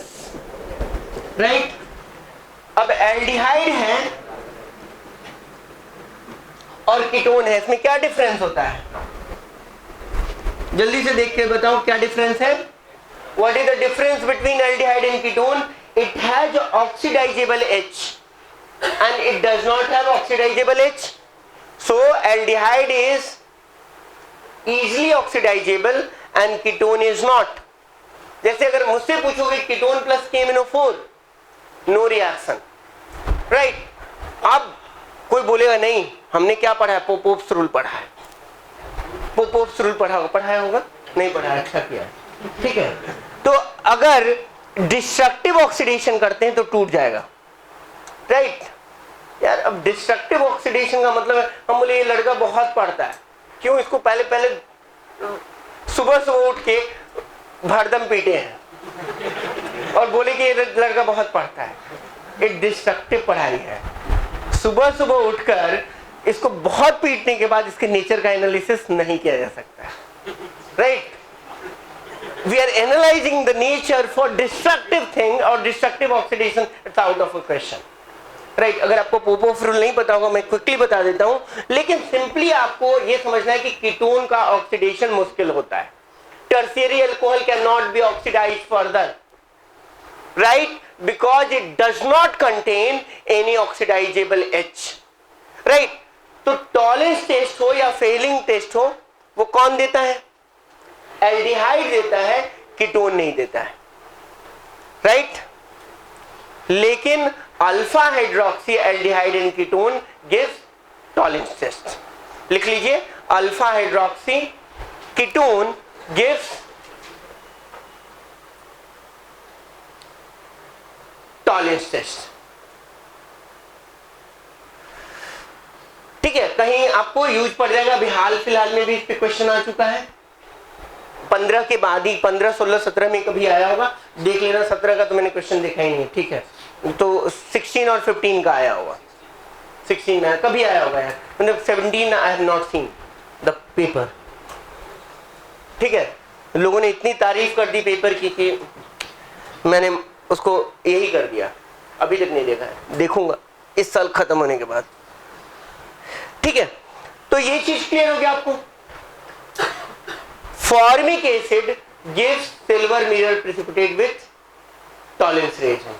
right. अब एल्डिहाइड है और कीटोन है, इसमें क्या डिफरेंस होता है, जल्दी से देख के बताओ क्या डिफरेंस है। What is the difference between aldehyde and ketone? It has oxidisable H and it does not have oxidizable H. So aldehyde is easily oxidizable and ketone is not. जैसे अगर मुझसे पूछोगे ketone plus KMnO4, no reaction, right. अब कोई बोलेगा नहीं हमने क्या पढ़ा है, पोपोव्स रूल पढ़ा है, पोपोव्स रूल पढ़ाया होगा, नहीं पढ़ाया, अच्छा किया, ठीक है। तो अगर डिस्ट्रक्टिव ऑक्सीडेशन करते हैं तो टूट जाएगा, राइट यार। अब डिस्ट्रक्टिव ऑक्सीडेशन का मतलब है, हम बोले ये लड़का बहुत पढ़ता है, क्यों इसको पहले सुबह उठ के भरदम पीटे हैं और बोले कि ये लड़का बहुत पढ़ता है। ये डिस्ट्रक्टिव पढ़ाई है। सुबह उठकर इसको बहुत पीटने के बाद इसके नेचर का एनालिसिस नहीं किया जा सकता, right. We are analyzing the nature for destructive thing or destructive oxidation, it's out of a question, right? अगर आपको पोपोव रूल नहीं पता होगा मैं क्विकली बता देता हूं, लेकिन सिंपली आपको ये समझना है कि कीटोन का ऑक्सीडेशन मुश्किल होता है। Tertiary alcohol can not be oxidised further, right? Because it does not contain any oxidizable H, right? तो टॉलेंस टेस्ट हो या फेलिंग टेस्ट हो, वो कौन देता है? एल्डिहाइड देता है, कीटोन नहीं देता है, राइट। लेकिन alpha hydroxy aldehyde and ketone gives Tollens test. लिख लीजिए, alpha hydroxy ketone gives Tollens test, ठीक है। कहीं आपको यूज पड़ जाएगा, अभी हाल फिलहाल में भी इस पे क्वेश्चन आ चुका है, 15 के बाद ही, 15, 16, 17 में कभी आया होगा, देख लेना। 17 का तो मैंने क्वेश्चन देखा ही नहीं, ठीक है। तो 16 और 15 का आया होगा, 16 में कभी आया होगा यार, मतलब 17 I have not seen the paper, ठीक है। लोगों ने इतनी तारीफ कर दी पेपर की कि मैंने उसको यही कर दिया, अभी तक नहीं देखा है, देखूंगा इस साल खत्म होने के बाद, ठीक है। तो ये चीज क्लियर हो गया आपको। Formic acid gives silver mirror precipitate with Tollens reagent.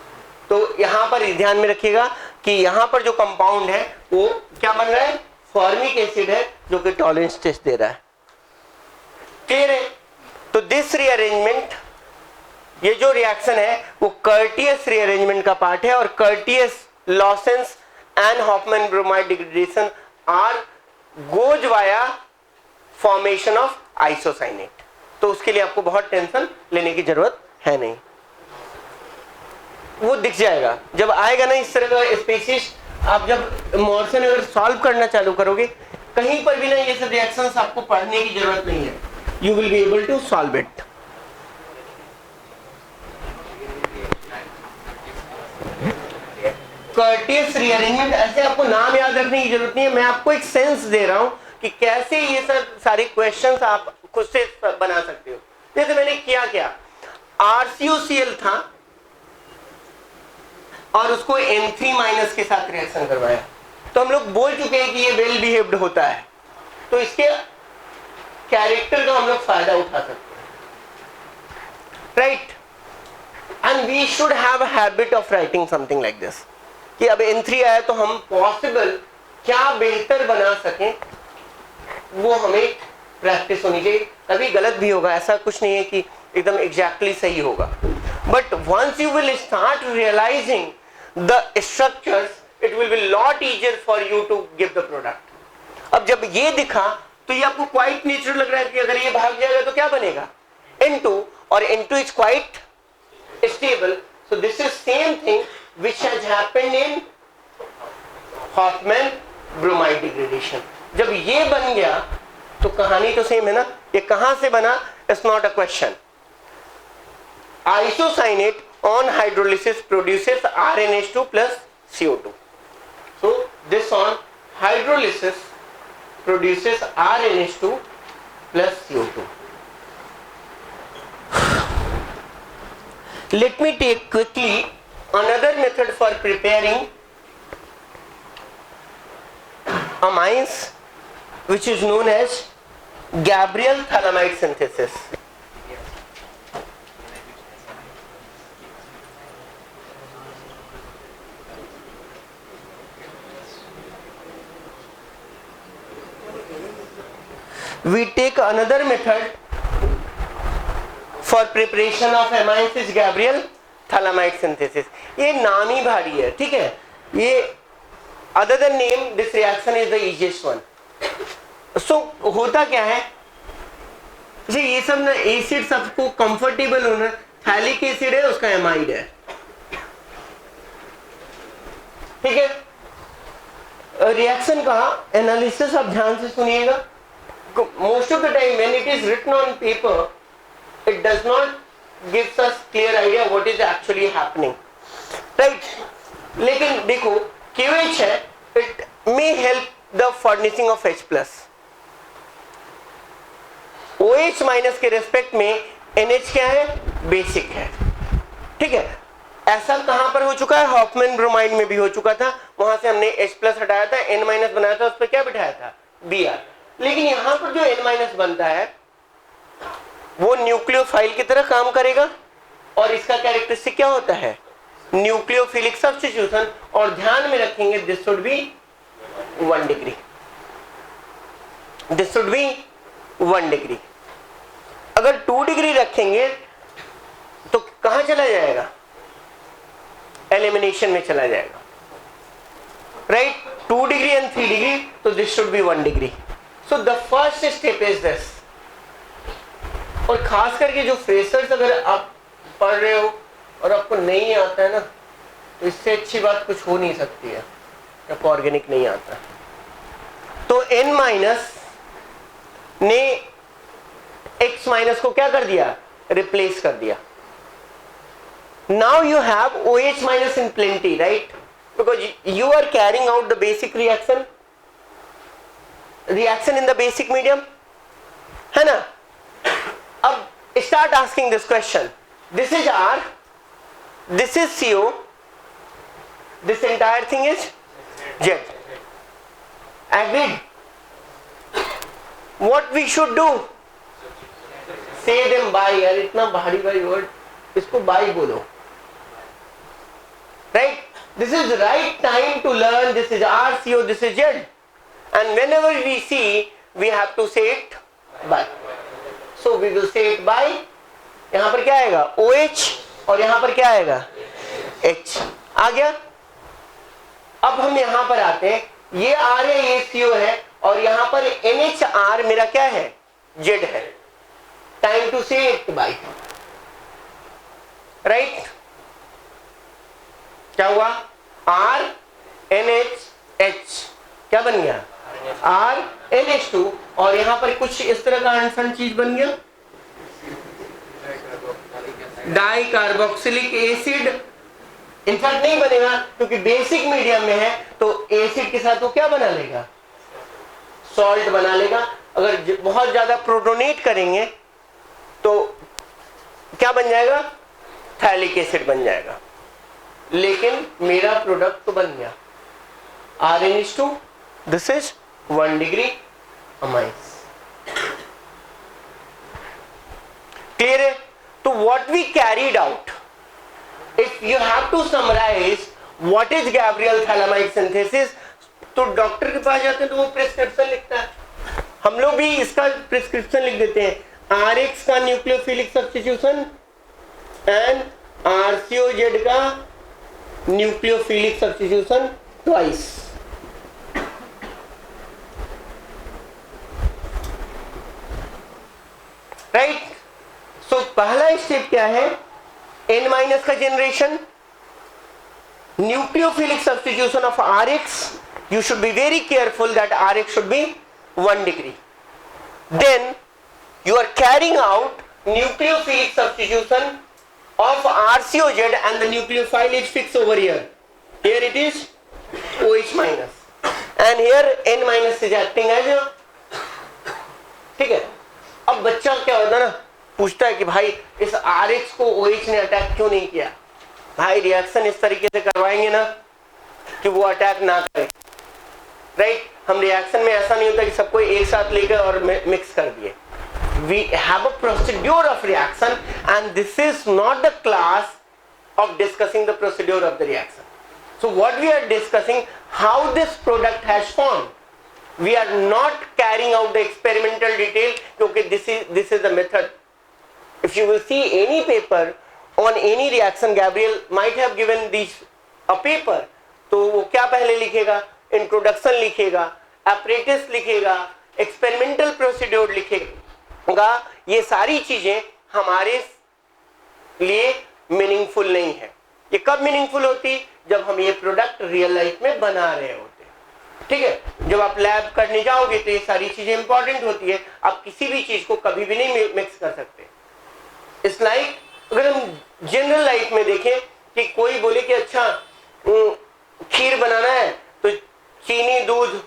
तो यहां पर ध्यान में रखिएगा कि यहां पर जो कंपाउंड है वो क्या बन रहा है, फॉर्मिक एसिड है जो कि टॉलेंस टेस्ट दे रहा है. क्लियर है? तो दिस रीअरेंजमेंट, ये जो रिएक्शन है वो कर्टियस रीअरेंजमेंट का पार्ट है, और Curtius, Lossen and Hofmann bromide degradation are goes via formation of isocyanate. तो उसके लिए आपको बहुत टेंशन लेने की जरूरत है नहीं, वो दिख जाएगा जब आएगा ना इस तरह का स्पीशीज. आप जब मॉर्सन अगर सॉल्व करना चालू करोगे, कहीं पर भी ना ये सब रिएक्शंस आपको पढ़ने की जरूरत नहीं है, you will be able to solve it. Curtius rearrangement, ऐसे आपको नाम याद रखने की जरूरत नहीं है, मैं आपको एक सेंस दे रहा हूं कि कैसे ये सब सारे क्वेश्चंस आप खुद से बना सकते हो. जैसे मैंने किया क्या, RCOCl था और उसको N3 माइनस के साथ रिएक्शन करवाया, तो हम लोग बोल चुके हैं कि ये वेल बिहेव्ड होता है, तो इसके कैरेक्टर का हम लोग फायदा उठा सकते हैं, right. And we should have a habit of writing something like this, कि अब N3 आया तो हम पॉसिबल क्या बेहतर बना सकें, वो हमें प्रैक्टिस होनी चाहिए. कभी गलत भी होगा, ऐसा कुछ नहीं है कि एकदम एग्जैक्टली सही होगा, but once you will start realising the structures, it will be lot easier for you to give the product. अब जब ये दिखा तो ये आपको क्वाइट नेचुरल लग रहा है कि अगर ये भाग जाएगा तो क्या बनेगा, N2, और N2 is quite stable. So this is same thing which has happened in Hoffman bromide degradation. जब ये बन गया तो कहानी तो सेम है ना. ये कहां से बना, it's not a question. Isocyanate on hydrolysis produces RNH2 plus CO2. So this on hydrolysis produces RNH2 plus CO2. Let me take quickly another method for preparing amines, which is known as Gabriel phthalimide synthesis. We take another method for preparation of amines is Gabriel phthalimide synthesis. ये नाम ही भारी है, ठीक है. ये other than name this reaction is the easiest one. So होता क्या है जी, ये सब ना एसिड सबको कंफर्टेबल होना, थैलिक एसिड है उसका एमाइड है, ठीक है. रिएक्शन का एनालिसिस आप ध्यान से सुनिएगा. Most of the time when it is written on paper, it does not gives us clear idea what is actually happening, right. लेकिन देखो QH है, it may help the furnishing of H plus. OH minus के respect में NH क्या है, basic है, ठीक है. ऐसा कहां पर हो चुका है, हॉफमैन ब्रोमाइड में भी हो चुका था. वहां से हमने H प्लस हटाया था, N माइनस बनाया था, उस पर क्या बिठाया था, Br. लेकिन यहां पर जो N माइनस बनता है वो न्यूक्लियोफाइल की तरह काम करेगा, और इसका कैरेक्टरिस्टिक क्या होता है, न्यूक्लियोफिलिक सब्स्टिट्यूशन. और ध्यान में रखेंगे this should be 1 degree, this should be 1 degree. अगर 2 डिग्री रखेंगे तो कहां चला जाएगा, एलिमिनेशन में चला जाएगा, राइट. 2 डिग्री एंड 3 डिग्री, तो this should be 1 degree. So the first step is this. और खास करके जो फ्रेशर्स अगर आप पढ़ रहे हो और आपको नहीं आता है ना, तो इससे अच्छी बात कुछ हो नहीं सकती है, आपको ऑर्गेनिक नहीं आता. तो N माइनस ने X माइनस को क्या कर दिया, रिप्लेस कर दिया. Now you have OH minus in plenty, right, because you are carrying out the basic reaction in the basic medium, है ना. अब start asking this question. This is R, this is CO, this entire thing is Z. Agreed? What we should do? say them by, यार इतना भारी भारी word, इसको by बोलो. Right? This is the right time to learn. This is RCO, this is Z. And whenever we see, we have to say it by. So we will say it by. यहाँ पर क्या आएगा? OH और यहाँ पर क्या आएगा? H. आ गया? अब हम यहाँ पर आते हैं. ये R है, ये CO है और यहाँ पर NHR मेरा क्या है? Z है. Time to say it by. Right? क्या हुआ? R NH H क्या बन गया? R NH2 और यहां पर कुछ इस तरह का अनसन चीज बन गया, डाई कार्बोक्सिलिक एसिड. इनफैक्ट नहीं बनेगा क्योंकि बेसिक मीडियम में है, तो एसिड के साथ वो क्या बना लेगा? सॉल्ट बना लेगा. अगर बहुत ज्यादा प्रोटोनेट करेंगे तो क्या बन जाएगा? थैलिक एसिड बन जाएगा. लेकिन मेरा प्रोडक्ट तो बन गया RNH2. This is 1 degree amines. Clear है? तो what we carried out, if you have to summarise what is Gabriel phthalimide synthesis, तो डॉक्टर के पास जाते हैं तो वो प्रिस्क्रिप्शन लिखता है. हम लोग भी इसका प्रिस्क्रिप्शन लिख देते हैं. RX का न्यूक्लियोफिलिक सब्स्टिट्यूशन एंड RCOZ का न्यूक्लियोफिलिक सब्स्टिट्यूशन ट्वाइस. राइट? सो पहला स्टेप क्या है? N माइनस का generation, nucleophilic substitution of RX. You should be very careful that RX should be 1 degree. Then you are carrying out nucleophilic substitution of RCOZ and the nucleophile is fixed over here. Here it is OH minus and here N minus is acting as a. ठीक है? अब बच्चा क्या होता है ना, पूछता है कि भाई इस RX को OH ने अटैक क्यों नहीं किया? भाई रिएक्शन इस तरीके से करवाएंगे ना कि वो अटैक ना करे. राइट? हम रिएक्शन में ऐसा नहीं होता कि सबको एक साथ लेकर और मिक्स कर दिए. We have a procedure of reaction and this is not the class of discussing the procedure of the reaction. So what we are discussing, how this product has formed. We are not carrying out the experimental detail because this is the method. If you will see any paper on any reaction, Gabriel might have given these a paper. तो वो क्या पहले लिखेगा? Introduction लिखेगा, apparatus लिखेगा, experimental procedure लिखेगा. ये सारी चीजें हमारे लिए मीनिंगफुल नहीं है. ये कब मीनिंगफुल होती? जब हम ये प्रोडक्ट रियल लाइफ में बना रहे होते. ठीक है? जब आप लैब करने जाओगे तो ये सारी चीजें इंपॉर्टेंट होती है. आप किसी भी चीज को कभी भी नहीं मिक्स कर सकते. इट्स लाइक अगर हम जनरल लाइफ में देखें कि कोई बोले कि अच्छा खीर बनाना है तो चीनी, दूध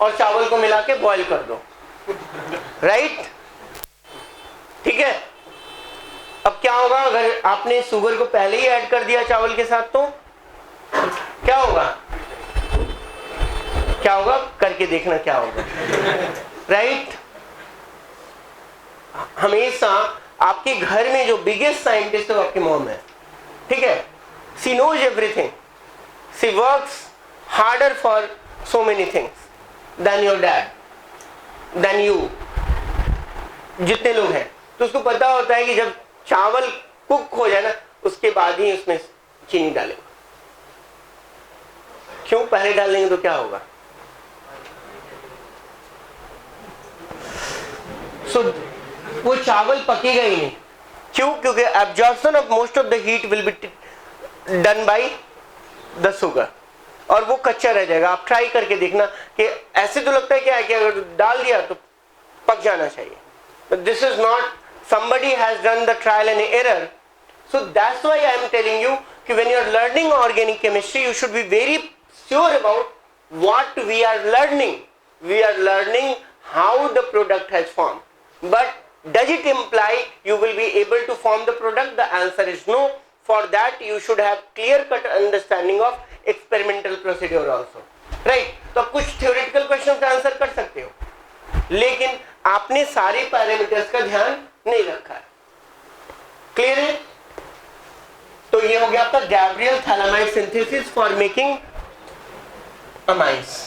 और चावल को मिला के बॉईल कर दो. राइट? ठीक है? अब क्या होगा अगर आपने शुगर को पहले ही ऐड कर दिया चावल के साथ, तो क्या होगा? क्या होगा? करके देखना क्या होगा. राइट? हमेशा आपके घर में जो बिगेस्ट साइंटिस्ट है वो आपकी मॉम है. ठीक है? She knows everything. She works harder for so many things then your dad, then you, जितने लोग हैं. तो उसको पता होता है कि जब चावल कुक हो जाए ना उसके बाद ही उसमें चीनी डालेंगे. क्यों? पहले डालेंगे तो क्या होगा? वो चावल पकेगा ही नहीं. क्यों? क्योंकि absorption of most of the heat will be done by the sugar और वो कच्चा रह जाएगा. आप ट्राई करके देखना कि ऐसे तो लगता है क्या है कि अगर डाल दिया तो पक जाना चाहिए. But this is not, somebody has done the trial and error. So that's why I am telling you that when you are learning organic chemistry, you should be very sure about what we are learning. We are learning how the product has formed. But does it imply you will be able to form the product? The answer is no. For that you should have clear-cut understanding of experimental procedure also. Right? तो आप कुछ theoretical questions का answer कर सकते हो, लेकिन आपने सारे पैरामीटर्स का ध्यान नहीं Gabriel thalamide synthesis for making amines.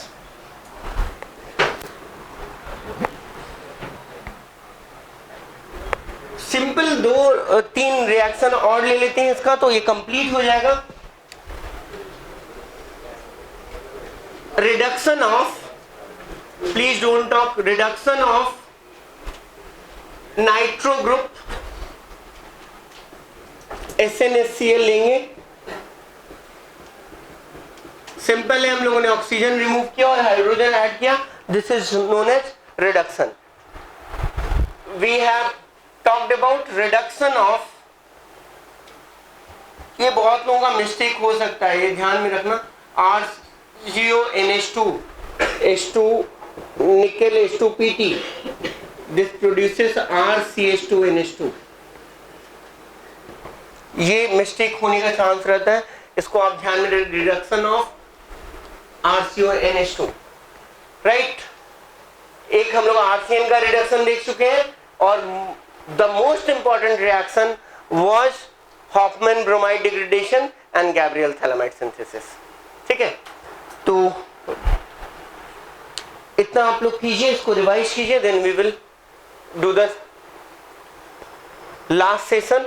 Simple दो तीन रिएक्शन और ले लेते हैं इसका, तो ये कंप्लीट हो जाएगा. Reduction of, please don't talk, reduction of nitro group SnHCl लेंगे. सिंपल है, हम लोगों ने ऑक्सीजन रिमूव किया और हाइड्रोजन ऐड किया. This is known as reduction. We have talked about reduction of. ये बहुत लोगों का मिस्टेक हो सकता है, ये ध्यान में रखना. RgONH2 H2 nickel H2PT, this produces RCH2NH2. ये मिस्टेक होने का चांस रहता है, इसको आप ध्यान में रखें. Reduction of RCONH2, right. एक हम लोग RCN का रिडक्शन देख चुके हैं, और the most important reaction was Hoffmann bromide degradation and Gabriel phthalimide synthesis. ठीक है, तो इतना आप लोग कीजिए, इसको रिवाइज कीजिए, then we will do the last session.